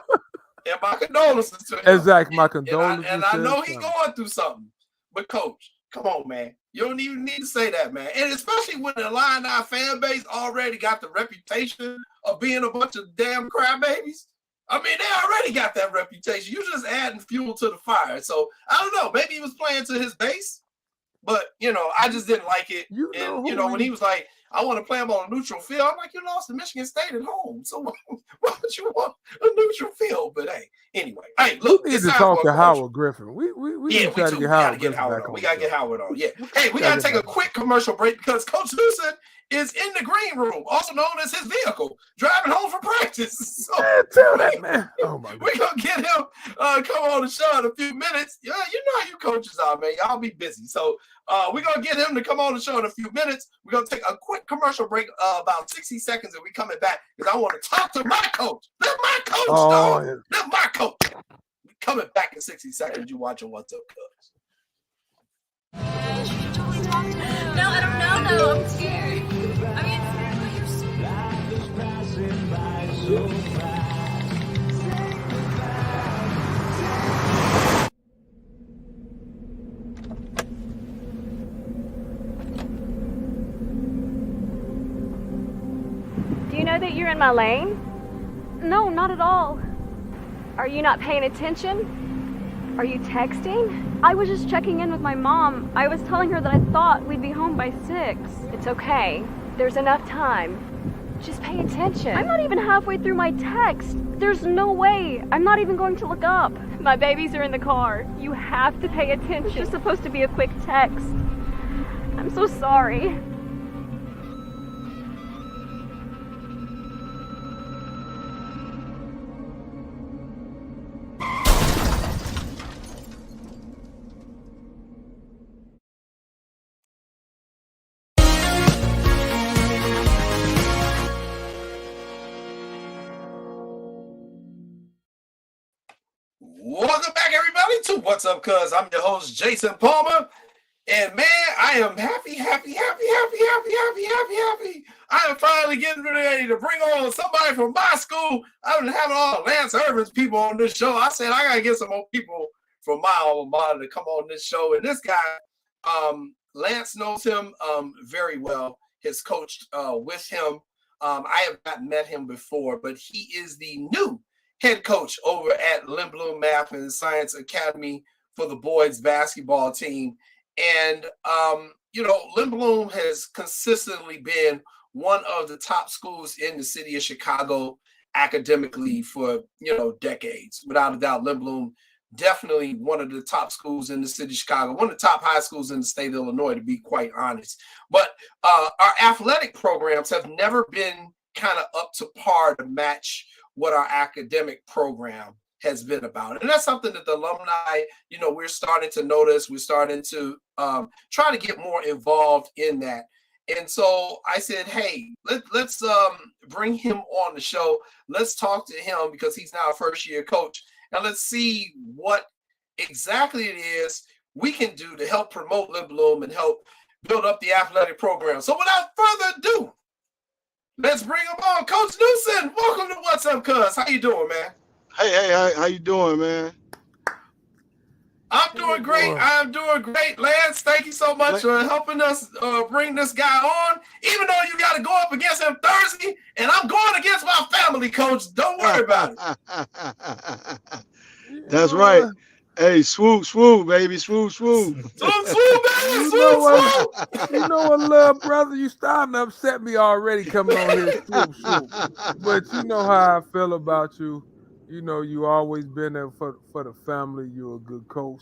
and my condolences to him. Exactly, my condolences. And I know he's going through something. But Coach, come on, man. You don't even need to say that, man. And especially when the Illini fan base already got the reputation of being a bunch of damn crybabies. I mean, they already got that reputation. You're just adding fuel to the fire. So, I don't know. Maybe he was playing to his base. But, I just didn't like it. When he was like, I want to play him on a neutral field, I'm like, you lost to Michigan State at home. So, why would you want a neutral field? But, hey, anyway. Hey, look. We need to talk to Howard Griffin. We got to get Howard on. We got to get Howard on. Yeah. Hey, we got to take a quick commercial break because Coach Newson is in the green room, also known as his vehicle, driving home from practice. So, man, tell that man. Oh my God. We're going to get him come on the show in a few minutes. Yeah, you know how you coaches are, man. Y'all be busy. So we're going to get him to come on the show in a few minutes. We're going to take a quick commercial break, about 60 seconds, and we're coming back because I want to talk to my coach. That's my coach, dog. Yeah. That's my coach. We're coming back in 60 seconds. You watching What's Up, Cubs. No, I don't know, though. I'm scared. I mean, that you're in my lane? No, not at all. Are you not paying attention? Are you texting? I was just checking in with my mom. I was telling her that I thought we'd be home by 6. It's okay. There's enough time. Just pay attention. I'm not even halfway through my text. There's no way. I'm not even going to look up. My babies are in the car. You have to pay attention. It's just supposed to be a quick text. I'm so sorry. Welcome back, everybody, to What's Up, Cuz. I'm your host, Jason Palmer. And man, I am happy. I am finally getting ready to bring on somebody from my school. I've been having all Lance Irvin's people on this show. I said, I got to get some more people from my alma mater to come on this show. And this guy, Lance knows him very well, has coached with him. I have not met him before, but he is the new head coach over at Lindblom Math and Science Academy for the boys basketball team. And, Lindblom has consistently been one of the top schools in the city of Chicago academically for, decades. Without a doubt, Lindblom definitely one of the top schools in the city of Chicago, one of the top high schools in the state of Illinois, to be quite honest. But our athletic programs have never been kind of up to par to match what our academic program has been about. And that's something that the alumni, we're starting to notice. We're starting to try to get more involved in that. And so I said, hey, let's bring him on the show. Let's talk to him because he's now a first-year coach. And let's see what exactly it is we can do to help promote Lindblom and help build up the athletic program. So without further ado, let's bring him on. Coach Newson, welcome to What's Up, Cuz. How you doing, man? Hey, how you doing, man? I'm doing great. I'm doing great. Lance, thank you so much for helping us bring this guy on. Even though you got to go up against him Thursday, and I'm going against my family, Coach. Don't worry about it. That's right. Hey, swoop, baby, swoop. Swoop, baby, swoop. You know what, little brother? You starting to upset me already coming on here, swoop. But you know how I feel about you. You always been there for the family. You're a good coach.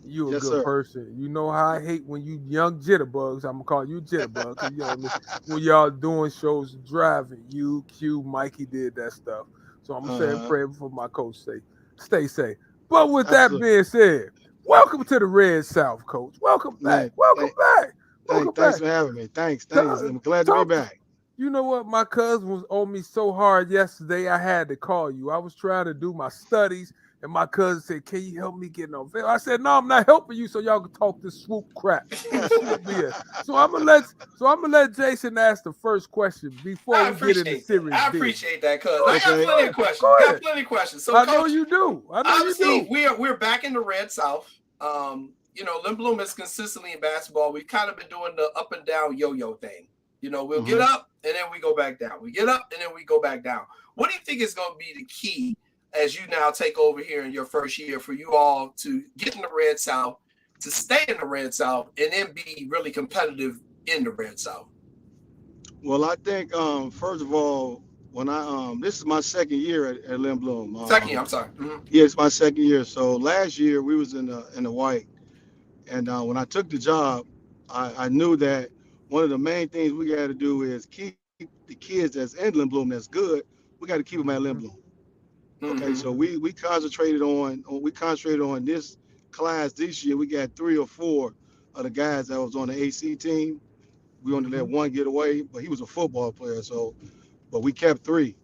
You're a good person. You know how I hate when you young jitterbugs. I'm going to call you jitterbugs. When y'all doing shows driving, you, Q, Mikey did that stuff. So I'm saying pray for my coach stay safe. But with that being said, welcome to the Red South, Coach. Welcome back. Welcome back. Thanks for having me. Thanks. I'm glad to be back. You know what? My cousin was on me so hard yesterday, I had to call you. I was trying to do my studies, and my cousin said, can you help me get on film? I said, no, I'm not helping you so y'all can talk this swoop crap. So I'm gonna let Jason ask the first question before we get into serious. I appreciate that, cuz. I got plenty of questions. So I know you do. Obviously, we're back in the Red South. Lindblom is consistently in basketball. We've kind of been doing the up and down yo-yo thing. We'll get up and then we go back down. We get up and then we go back down. What do you think is going to be the key as you now take over here in your first year for you all to get in the Red South, to stay in the Red South, and then be really competitive in the Red South? Well, I think, first of all, when this is my second year at Lindblom. Second year, I'm sorry. Mm-hmm. Yeah, it's my second year. So last year we was in the white. And when I took the job, I knew that one of the main things we got to do is keep the kids that's in Lindblom that's good. We got to keep them at Lindblom. Okay, so we concentrated on this class this year. We got 3 or 4 of the guys that was on the AC team. We only let one get away, but he was a football player. But we kept 3.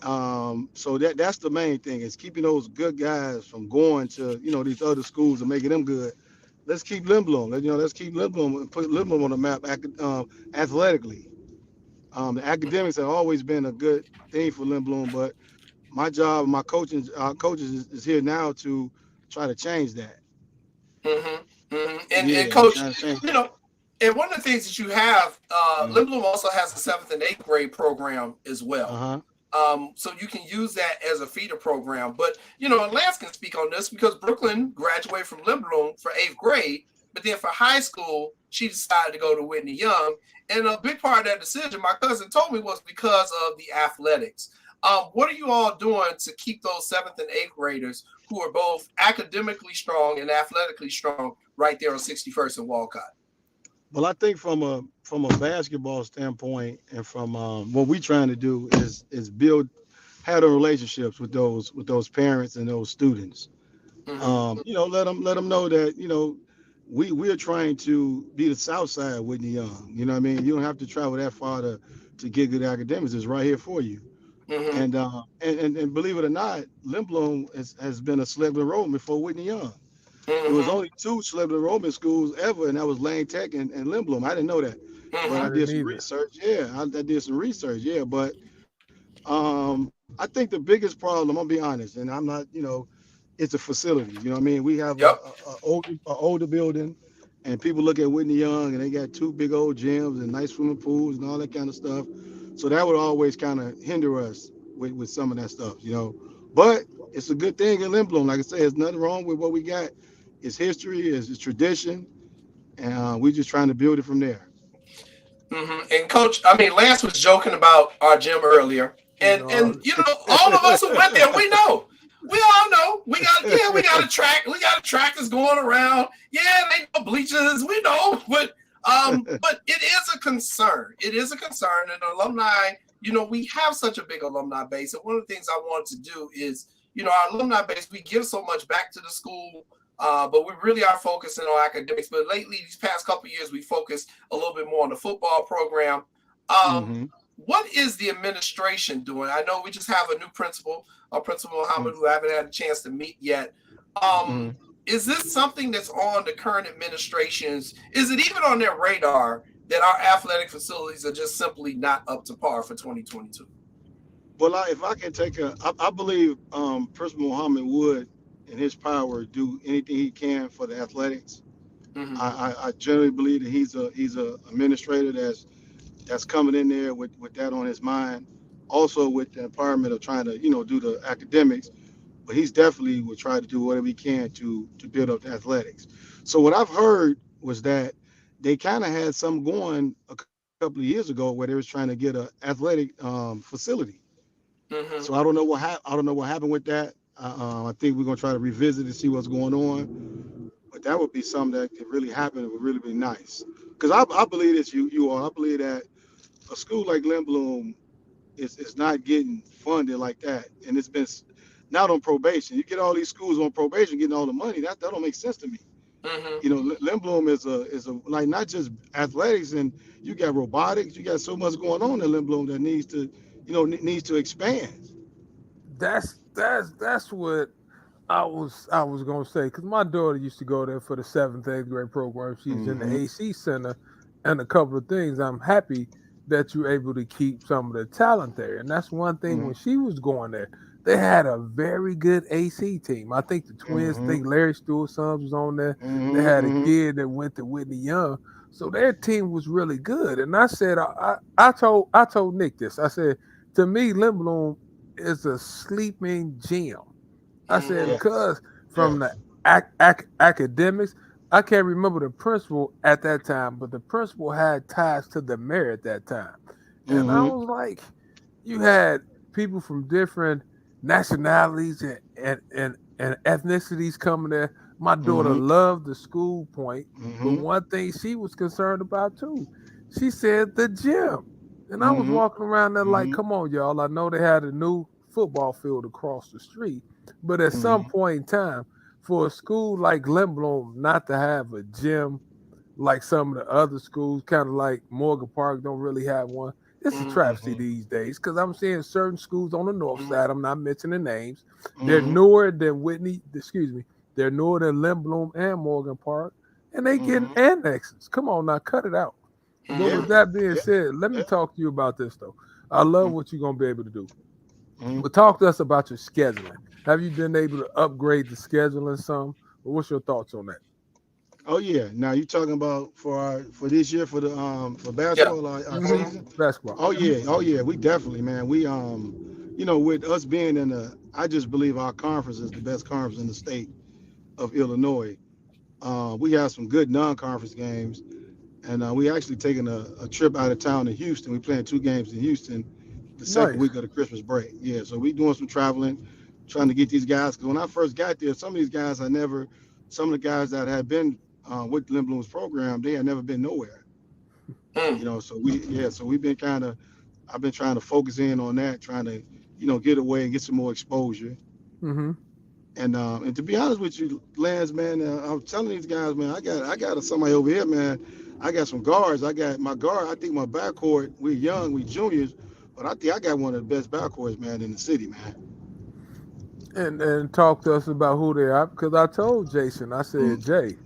So that's the main thing is keeping those good guys from going to these other schools and making them good. Let's keep Lindblom. Let's keep Lindblom and put Lindblom on the map athletically. The academics have always been a good thing for Lindblom, but my job, my coaches is here now to try to change that. And coach, And one of the things that you have, Lindblom also has a 7th and 8th grade program as well. So you can use that as a feeder program. But, you know, and Lance can speak on this because Brooklyn graduated from Lindblom for 8th grade. But then for high school, she decided to go to Whitney Young. And a big part of that decision, my cousin told me, was because of the athletics. What are you all doing to keep those 7th and 8th graders who are both academically strong and athletically strong right there on 61st and Wolcott? Well, I think from a basketball standpoint, and from what we're trying to do is have the relationships with those parents and those students. You know, let them know that, you know, we're trying to be the South Side of Whitney Young. You know what I mean? You don't have to travel that far to get good academics. It's right here for you. And believe it or not, Lindblom has been a selective enrollment for Whitney Young. There was only 2 selective enrollment schools ever, and that was Lane Tech and Lindblom. I didn't know that, but I did some research. Yeah, I did some research. Yeah, but I think the biggest problem, I'm gonna be honest, and I'm not, you know, it's a facility. You know what I mean? We have a older building, and people look at Whitney Young, and they got 2 big old gyms and nice swimming pools and all that kind of stuff. So that would always kind of hinder us with some of that stuff, you know. But it's a good thing in Lindblom. Like I said, there's nothing wrong with what we got. It's history, it's tradition, and we're just trying to build it from there. And Coach, I mean, Lance was joking about our gym earlier, and you know, all of us who went there, we know. We all know. We got a track. We got a track that's going around. Yeah, they know bleachers. We know, but it is a concern. It is a concern, and alumni. You know, we have such a big alumni base, and one of the things I wanted to do is, you know, our alumni base, we give so much back to the school. But we really are focusing on academics. But lately, these past couple of years, we focused a little bit more on the football program. What is the administration doing? I know we just have a new principal, Principal Muhammad, who I haven't had a chance to meet yet. Is this something that's on the current administration's? Is it even on their radar that our athletic facilities are just simply not up to par for 2022? Well, if I can take I believe Principal Muhammad would, in his power, do anything he can for the athletics. I generally believe that he's a administrator that's coming in there with that on his mind, also with the empowerment of trying to, you know, do the academics, but he's definitely would try to do whatever he can to build up the athletics. So what I've heard was that they kind of had something going a couple of years ago where they was trying to get an athletic facility. So I don't know what happened with that. I think we're gonna try to revisit and see what's going on, but that would be something that could really happen. It would really be nice, because I believe this. I believe that a school like Lindblom is not getting funded like that, and it's been not on probation. You get all these schools on probation getting all the money. That don't make sense to me. You know, Lindblom is a like not just athletics, and you got robotics. You got so much going on in Lindblom that needs to expand. That's what I was gonna say, because my daughter used to go there for the 7th, 8th grade program. She's in the AC center, and a couple of things. I'm happy that you're able to keep some of the talent there, and that's one thing. When she was going there, they had a very good AC team. I think the Twins, I think Larry Stewart's sons was on there. They had a kid that went to Whitney Young, so their team was really good. And I said, I told Nick this. I said, to me, Lindblom is a sleeping gym. I said, because from the academics, I can't remember the principal at that time, but the principal had ties to the mayor at that time. And I was like, you had people from different nationalities and ethnicities coming there. My daughter loved the school point, but one thing she was concerned about too, she said the gym. And I was walking around there like, come on, y'all. I know they had a new football field across the street, but at some point in time, for a school like Lindblom not to have a gym like some of the other schools, kind of like Morgan Park don't really have one, it's a travesty these days, because I'm seeing certain schools on the north side, I'm not mentioning names, they're newer than they're newer than Lindblom and Morgan Park, and they getting annexes. Come on now, cut it out. But with that being said, let me talk to you about this, though. I love what you're going to be able to do. But talk to us about your scheduling. Have you been able to upgrade the scheduling some? Or what's your thoughts on that? Oh yeah. Now you talking about for this year for the for basketball our season? Basketball. Oh yeah. Oh yeah. We definitely, man. We with us being in I just believe our conference is the best conference in the state of Illinois. We have some good non-conference games, and we actually taking a trip out of town to Houston. We playing 2 games in Houston the second Nice. week of the Christmas break. Yeah, so we doing some traveling, trying to get these guys. Because when I first got there, some of these guys some of the guys that had been with Lindblom's program, they had never been nowhere. So we've been I've been trying to focus in on that, trying to, get away and get some more exposure. Mm-hmm. And to be honest with you, Lance, man, I'm telling these guys, man, I got somebody over here, man. I got some guards. I got my guard. I think my backcourt, we're young, we juniors, but I think I got one of the best backcourts, man, in the city, man. And talk to us about who they are, because I told Jason, I said, Jay,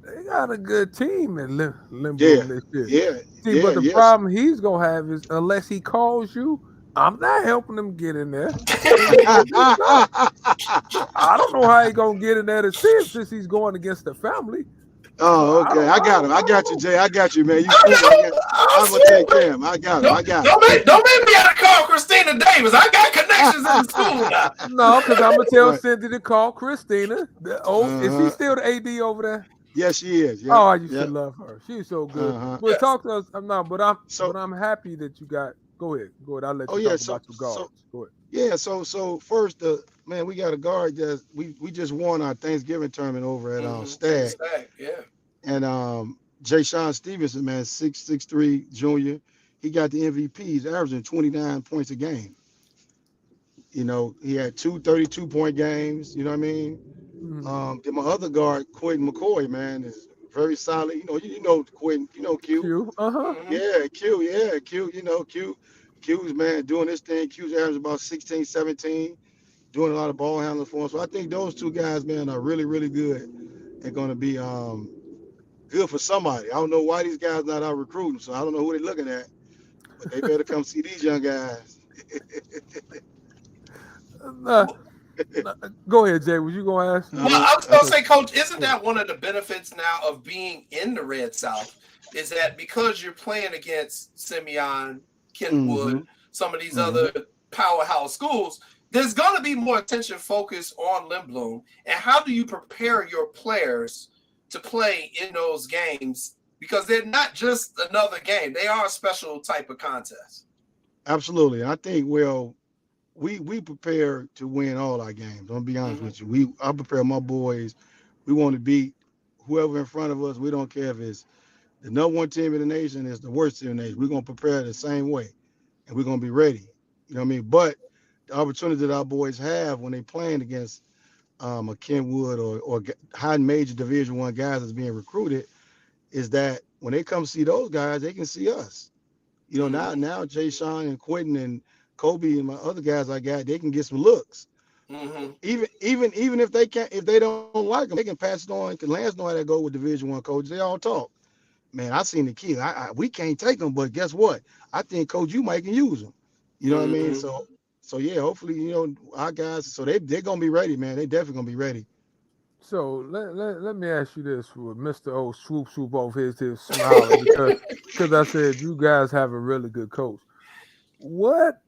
they got a good team in Lindblom this year. Yeah. See, but the problem he's gonna have is unless he calls you, I'm not helping him get in there. I don't know how he's gonna get in there to see him since he's going against the family. Oh, okay. I got him. I got you, Jay. I got you, man. I'm gonna take care of him. I got him. Don't make me have to call Christina Davis. I got connections in the school now. No, because I'm gonna tell Cindy to call Christina. Is she still the AD over there? Yes, she is. Yeah. Oh, I used to love her. She's so good. But talk to us. But I'm happy that you got. Go ahead. I'll let you talk about your guards. Go ahead. Yeah. So first, man, we got a guard that we just won our Thanksgiving tournament over at Stag. Yeah. And Jay Sean Stevenson, man, 6'3" junior, he got the MVP. He's averaging 29 points a game. He had 2 32-point games. You know what I mean? Mm-hmm. Then my other guard, Quentin McCoy, man, is very solid. You know Quentin. Q. Q. Yeah, Q. Yeah, Q. Q's, man, doing this thing. Q's averaging about 16, 17, doing a lot of ball handling for him. So I think those 2 guys, man, are really, really good and going to be good for somebody. I don't know why these guys not out recruiting, so I don't know who they're looking at, but they better come see these young guys. Go ahead, Jay. Was you going to ask? Well, I was going to say, Coach, isn't that one of the benefits now of being in the Red South? Is that because you're playing against Simeon, Kenwood, some of these other powerhouse schools, there's going to be more attention focused on Lindblom. And how do you prepare your players to play in those games? Because they're not just another game. They are a special type of contest. Absolutely. I think, we prepare to win all our games. I'm going to be honest with you. I prepare my boys. We want to beat whoever in front of us. We don't care if it's the number 1 team in the nation, it's the worst team in the nation. We're going to prepare the same way, and we're going to be ready. You know what I mean? But the opportunity that our boys have when they playing against a Kenwood or high major Division I guys that's being recruited is that when they come see those guys, they can see us. Now Jay Sean and Quentin and Kobe and my other guys I got, they can get some looks. Even if they don't like them, they can pass it on. Because Lance know how to go with Division I coaches. They all talk. Man, I seen the kid. We can't take them, but guess what? I think, Coach, you might can use them. You know what I mean? So yeah, hopefully, our guys. So they're gonna be ready, man. They definitely gonna be ready. So let me ask you this with Mr. O swoop off his smiling because I said you guys have a really good coach. What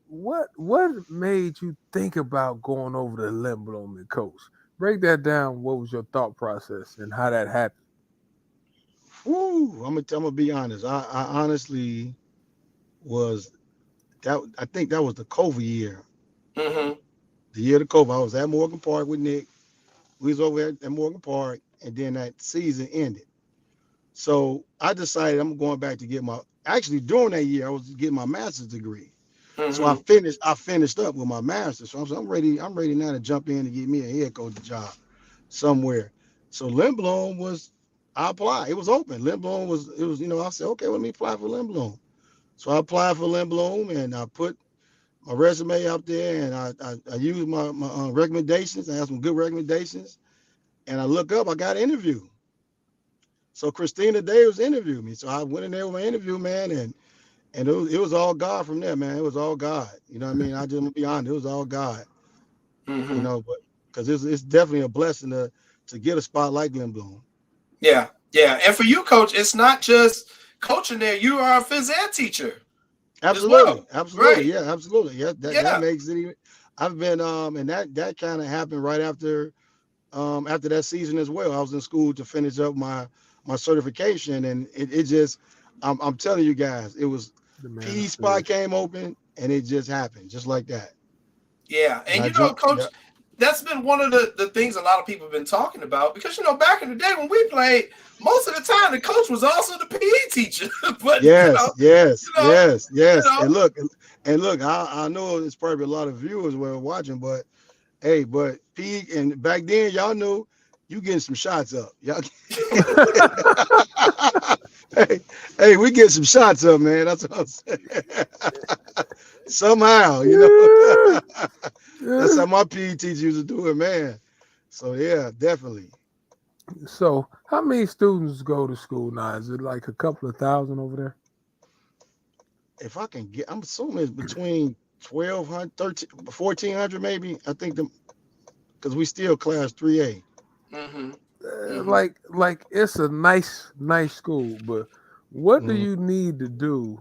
made you think about going over to Lindblom and coach? Break that down. What was your thought process and how that happened? I'm gonna be honest. I honestly was that. I think that was the COVID year. The year of the COVID. I was at Morgan Park with Nick. We was over at Morgan Park, and then that season ended. So I decided I'm going back to get during that year I was getting my master's degree. So I finished up with my master's. So I'm ready now to jump in and get me a head coach job somewhere. So Lindblom I applied. It was open. Lindblom I said, okay, let me apply for Lindblom. So I applied for Lindblom and I put my resume out there and I used my recommendations. I had some good recommendations. And I look up, I got an interview. So Christina Davis interviewed me. So I went in there with my interview, man, and it was all God from there, man. It was all God. You know what I mean? I just want to be honest. It was all God. But because it's definitely a blessing to get a spot like Lindblom. Yeah. Yeah, and for you, Coach, it's not just coaching there. You are a phys ed teacher. Absolutely, well. absolutely, Right. yeah, absolutely, yeah. Yeah. That makes it even. I've been and that kind of happened right after that season as well. I was in school to finish up my certification, and it just I'm telling you guys, it was PE spot came open, and it just happened just like that. Yeah, and you know, Coach, that's been one of the things a lot of people have been talking about, because you know, back in the day when we played, most of the time the coach was also the PE teacher. But yes. You know, And look, I know it's probably a lot of viewers were watching, but hey, but PE, and back then y'all knew you getting some shots up. Y'all hey, we get some shots up, man. That's what I'm saying. Somehow, you know. That's how my PE teacher used to do it, man. So yeah, definitely. So how many students go to school now? Is it like a couple of thousand over there? If I can get, I'm assuming it's between 1,200, 1,400 maybe. I think because we still class 3A. Like it's a nice school, but what do you need to do,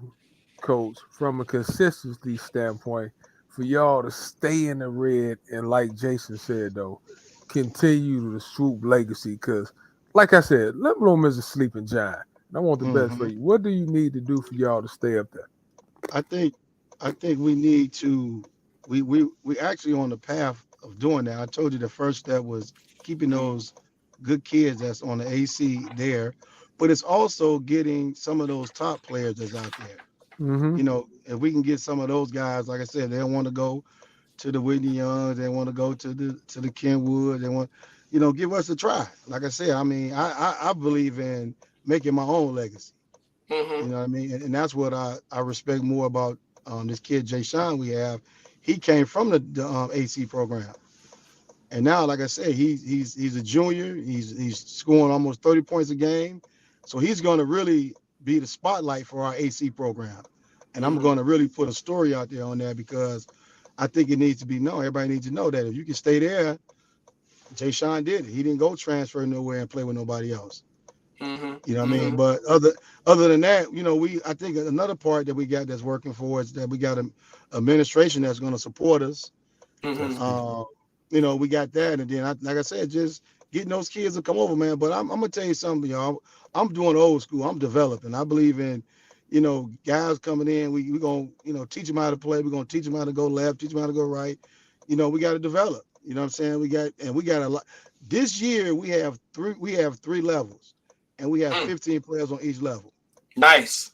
Coach, from a consistency standpoint, for y'all to stay in the red and, like Jason said, though, continue the Swoop legacy? Because, like I said, Lindblom is a sleeping giant. And I want the best for you. What do you need to do for y'all to stay up there? I think we need to. We actually on the path of doing that. I told you the first step was keeping those good kids that's on the AC there, but it's also getting some of those top players that's out there. You know, if we can get some of those guys, like I said, they want to go to the Whitney Youngs, they want to go to the Kenwood, they want, you know, give us a try. Like I said, I mean, I believe in making my own legacy. You know what I mean? And that's what I respect more about this kid Jay Sean we have. He came from the AC program, and now, like I said, he's a junior. He's scoring almost 30 points a game, so he's going to really be the spotlight for our AC program. And I'm going to really put a story out there on that, because I think it needs to be known. Everybody needs to know that if you can stay there, Jay Sean did it. He didn't go transfer nowhere and play with nobody else. You know what I mean? But other than that, you know, I think another part that we got that's working for us, that we got an administration that's going to support us. You know, we got that, and then like I said, just getting those kids to come over, man. But I'm gonna tell you something, y'all. I'm doing old school. I'm developing. I believe in, you know, guys coming in. We're gonna, you know, teach them how to play. We're gonna teach them how to go left, teach them how to go right. You know, we got to develop. You know what I'm saying? We got a lot. This year we have three levels, and we have 15 players on each level. Nice.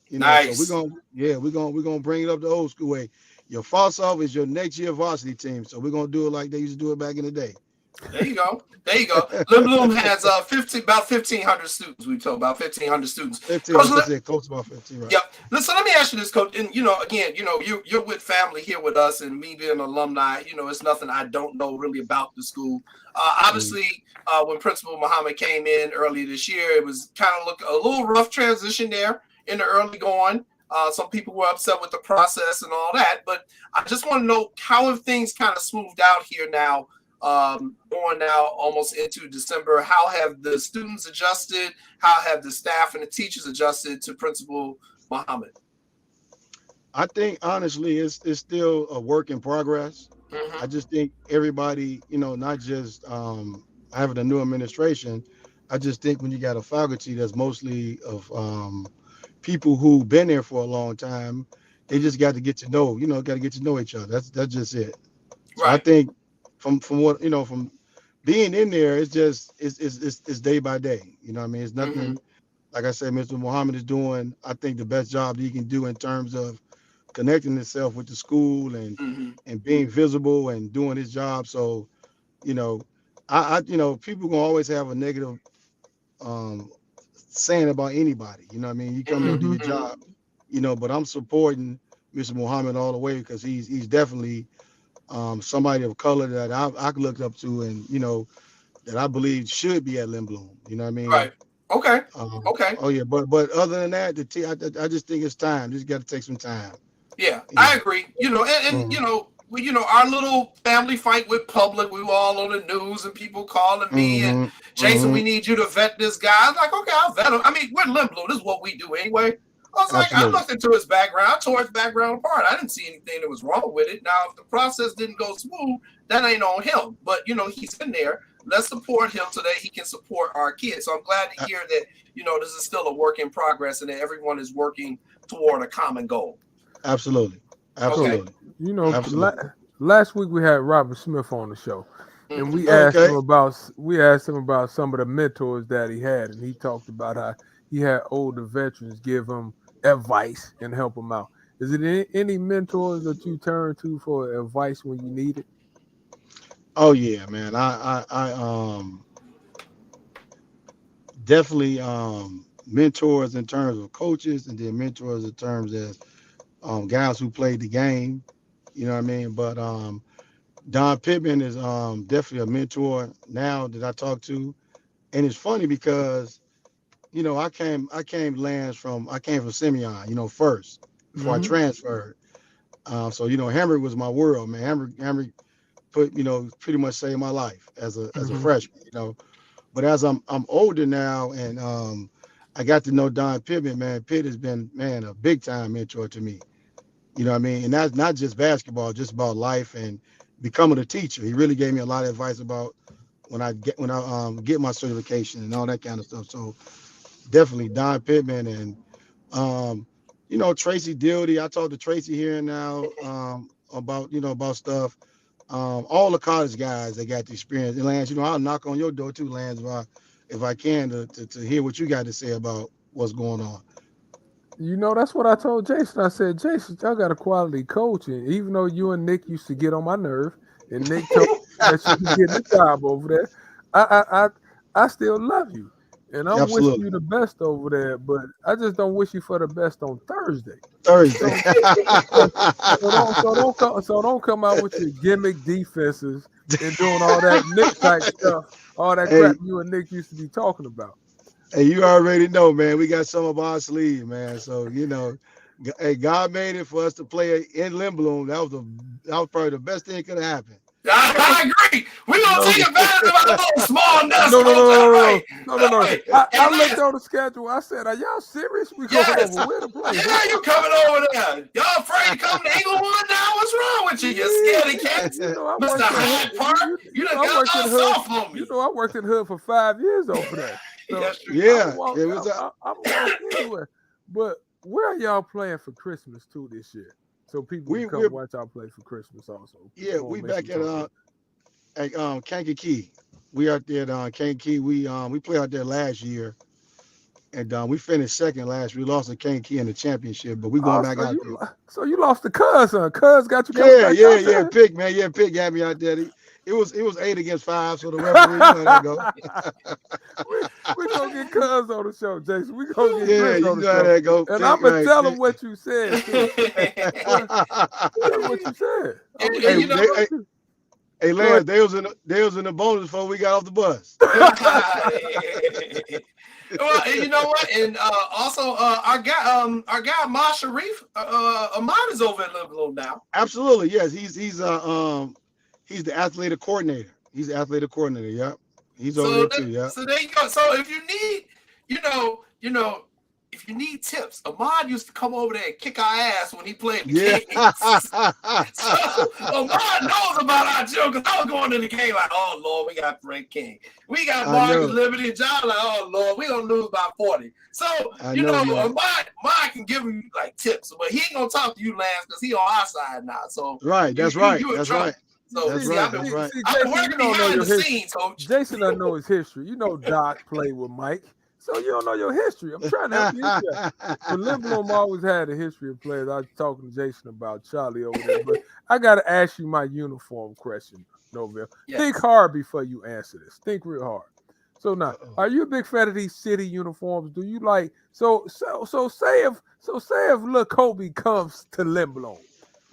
You know, so we're gonna bring it up the old school way. Your false off is your next year varsity team, so we're gonna do it like they used to do it back in the day. There you go. Lindblom has about 1,500 students. We talk about 1,500 students. 15. Coach about 15, right? Yeah. Listen, let me ask you this, Coach. And you know, again, you know, you're with family here with us, and me being an alumni, you know, it's nothing I don't know really about the school. Obviously, when Principal Muhammad came in earlier this year, it was kind of a little rough transition there in the early going. Some people were upset with the process and all that, but I just want to know, how have things kind of smoothed out here now, going now almost into December? How have the students adjusted? How have the staff and the teachers adjusted to Principal Muhammad? I think honestly, it's still a work in progress. I just think everybody, you know, not just having a new administration. I just think when you got a faculty that's mostly of people who've been there for a long time, they just got to get to know, got to get to know each other. That's just it. So I think from what, from being in there, it's just, it's day by day. You know what I mean? It's nothing, like I said, Mr. Muhammad is doing, I think, the best job that he can do in terms of connecting himself with the school and being visible and doing his job. So, I people gonna always have a negative saying about anybody. You know what I mean? You come in and do your job, but I'm supporting Mr. Muhammad all the way, because he's definitely somebody of color that I looked up to, and that I believe should be at Lindblom. You know what I mean? Right. Okay. Okay. Oh yeah, but other than that, I just think it's time. Just got to take some time. Yeah, I agree. And our little family fight with public, we were all on the news and people calling me and Jason, we need you to vet this guy. I was like, okay, I'll vet him. I mean, we're Lindblom. This is what we do anyway. I was like, I looked into his background, I tore his background apart. I didn't see anything that was wrong with it. Now, if the process didn't go smooth, that ain't on him. But, he's in there. Let's support him so that he can support our kids. So I'm glad to hear that, this is still a work in progress and that everyone is working toward a common goal. Absolutely. Okay. Last week we had Robert Smith on the show, and we asked him about some of the mentors that he had, and he talked about how he had older veterans give him advice and help him out. Is it any mentors that you turn to for advice when you need it? Oh yeah, man. I definitely mentors in terms of coaches, and then mentors in terms of guys who played the game. You know what I mean? But Don Pittman is definitely a mentor now that I talk to, and it's funny because I came from Simeon, first before I transferred. So Henry was my world, man. Henry put pretty much saved my life as a freshman. But as I'm older now, and I got to know Don Pittman, man. Pitt has been, man, a big time mentor to me. You know what I mean? And that's not just basketball, just about life and becoming a teacher. He really gave me a lot of advice about when I get my certification and all that kind of stuff. So definitely Don Pittman and Tracy Dildy. I talked to Tracy here and now about stuff. All the college guys that got the experience. And Lance, I'll knock on your door too, Lance, if I can to hear what you got to say about what's going on. That's what I told Jason. I said, Jason, y'all got a quality coach, and even though you and Nick used to get on my nerve, and Nick told me that you could get the job over there, I still love you, and I'm wishing you the best over there. But I just don't wish you for the best on Thursday. So don't come out with your gimmick defenses and doing all that Nick type stuff, all that crap you and Nick used to be talking about. Hey, you already know, man. We got some of our sleeve, man. So hey, God made it for us to play in Lindblom. That was probably the best thing that could have happened. I agree. We're gonna take advantage of our little small nest. No. I looked on the schedule. I said, "Are y'all serious? We going over where to play? Yeah, you coming over there? Y'all afraid to come to Englewood now? What's wrong with you? You scaredy cats? Mr. Hyde Park. You done got all soft on me. I worked in Hood for 5 years over there. So I'm walking anywhere. But where are y'all playing for Christmas too this year? So people can come watch y'all play for Christmas also. Yeah, we back at Kankakee. We out there at Kankakee. We played out there last year, and we finished second last year. We lost to Kankakee in the championship, but we going back out there. So you lost to Cuz, huh? Cuz got you. Yeah. Pick, man. Yeah, Pick got me out there. It was 8 against 5, so the referee let that go. we gonna get Cuz on the show, Jason. We gonna get Chris on the show. That go. And I'm gonna tell him what you said. What you said. Hey, Lance, they was in the bonus before we got off the bus. Well, and you know what? And also our guy Ma Sharif, Ahmad is over at Lindblom now. Absolutely, yes. He's the athletic coordinator. He's the athletic coordinator. Yep. He's over there too. Yeah. So there you go. So if you need, if you need tips, Ahmad used to come over there and kick our ass when he played the game. So Ahmad knows about our joke because I was going in the game like, oh Lord, we got Frank King, we got Marcus Liberty, and John like, oh Lord, we gonna lose by 40. So Ahmad can give him like tips, but he ain't gonna talk to you, Lance, because he on our side now. So right, that's right. That's right. So I've been working behind the scenes, Coach. Jason doesn't know his history. Doc played with Mike, so you don't know your history. I'm trying to help you. But Lindblom always had a history of players. I was talking to Jason about Charlie over there, but I got to ask you my uniform question, Norvel. Yes. Think hard before you answer this. Think real hard. So now, are you a big fan of these city uniforms? Do you like so say if Lil Kobe comes to Lindblom?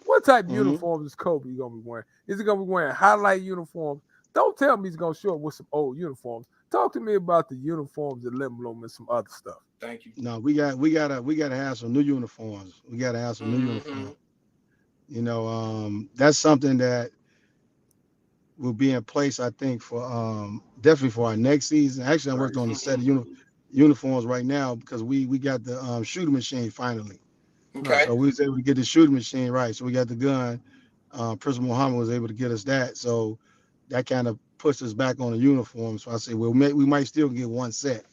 What type of uniforms is Kobe going to be wearing? Is he going to be wearing highlight uniforms? Don't tell me he's going to show up with some old uniforms. Talk to me about the uniforms at Lindblom and some other stuff. Thank you. No, we gotta have some new uniforms. We gotta have some new uniforms. You know, that's something that will be in place, I think, for definitely for our next season. Actually, I'm working on the set of uniforms right now because we got the shooting machine finally. Okay. So we was able to get the shooting machine right. So we got the gun. Principal Muhammad was able to get us that. So that kind of puts us back on the uniform. So I say, well, we might still get one set.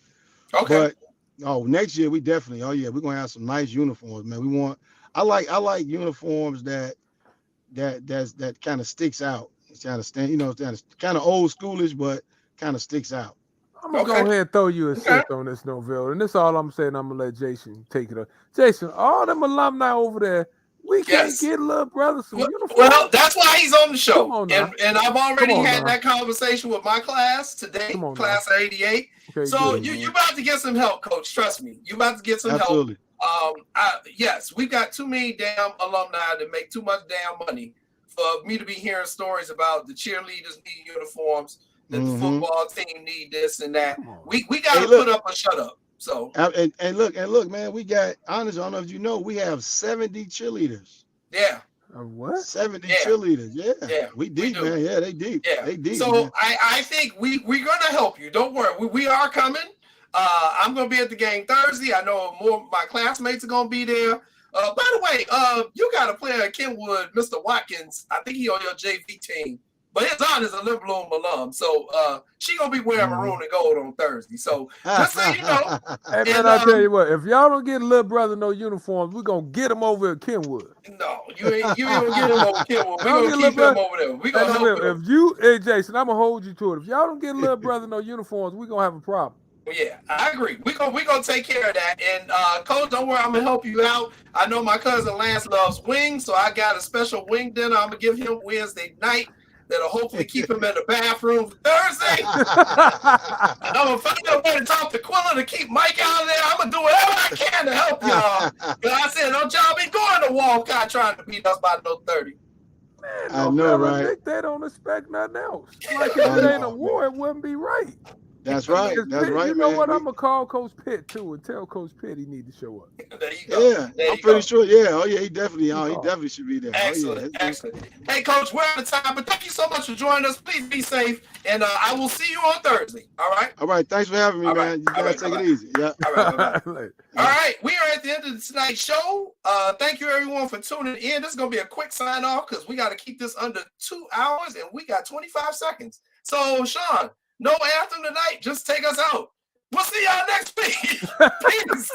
Okay. But next year we definitely. Oh yeah, we're gonna have some nice uniforms, man. I like uniforms that kind of sticks out. It's kind of kind of old schoolish, but kind of sticks out. I'm gonna go ahead and throw you a assist on this, Narvel, and this is all I'm saying. I'm gonna let Jason take it up. Jason, all them alumni over there, we can't get little brother some uniforms. Well, that's why he's on the show. Come on now. And I've already had that conversation with my class today, class of 88. Okay, so you about to get some help, Coach. Trust me, you about to get some Absolutely. help. Yes, we've got too many damn alumni that make too much damn money for me to be hearing stories about the cheerleaders need uniforms, that the football team need this and that. We got to put up or shut up. So and look, man, we got honestly, I don't know if you know, we have 70 cheerleaders. Yeah. What? 70 cheerleaders. Yeah. We deep, man. Yeah, they deep. Yeah. They deep. So I think we're gonna help you. Don't worry. We are coming. I'm gonna be at the game Thursday. I know more of my classmates are gonna be there. By the way, you got a player at Kenwood, Mr. Watkins. I think he on your JV team. But his aunt is a Lindblom alum, so she gonna be wearing maroon and gold on Thursday. So just so you know. Hey man, I'll tell you what, if y'all don't get little brother no uniforms, we're gonna get him over at Kenwood. No, you ain't gonna get him over Kenwood. We're gonna keep him over there. We're gonna help him. Hey Jason, I'm gonna hold you to it. If y'all don't get little brother no uniforms, we're gonna have a problem. Yeah, I agree. We're gonna take care of that. And Coach, don't worry, I'm gonna help you out. I know my cousin Lance loves wings, so I got a special wing dinner I'm gonna give him Wednesday night. That'll hopefully keep him in the bathroom for Thursday. And I'm gonna find a way to talk to Quilla to keep Mike out of there. I'm gonna do whatever I can to help y'all. But I said, don't y'all be going to Wolcott trying to beat us by no 30. Man, I know, right? They don't expect nothing else. Like if it ain't a war, it wouldn't be right. That's right. That's right, You know man. what? I'm gonna call Coach Pitt too and tell Coach Pitt he need to show up. There you go. Yeah, I'm pretty sure. Yeah. Oh yeah, he definitely should be there. Excellent, excellent. Hey, Coach, we're out of time, but thank you so much for joining us. Please be safe, and I will see you on Thursday. All right. All right. Thanks for having me, man. You gotta take it easy. Yeah. All right. All right. We are at the end of tonight's show. Thank you everyone for tuning in. This is gonna be a quick sign off because we got to keep this under 2 hours, and we got 25 seconds. So, Sean. No anthem tonight. Just take us out. We'll see y'all next week. Peace.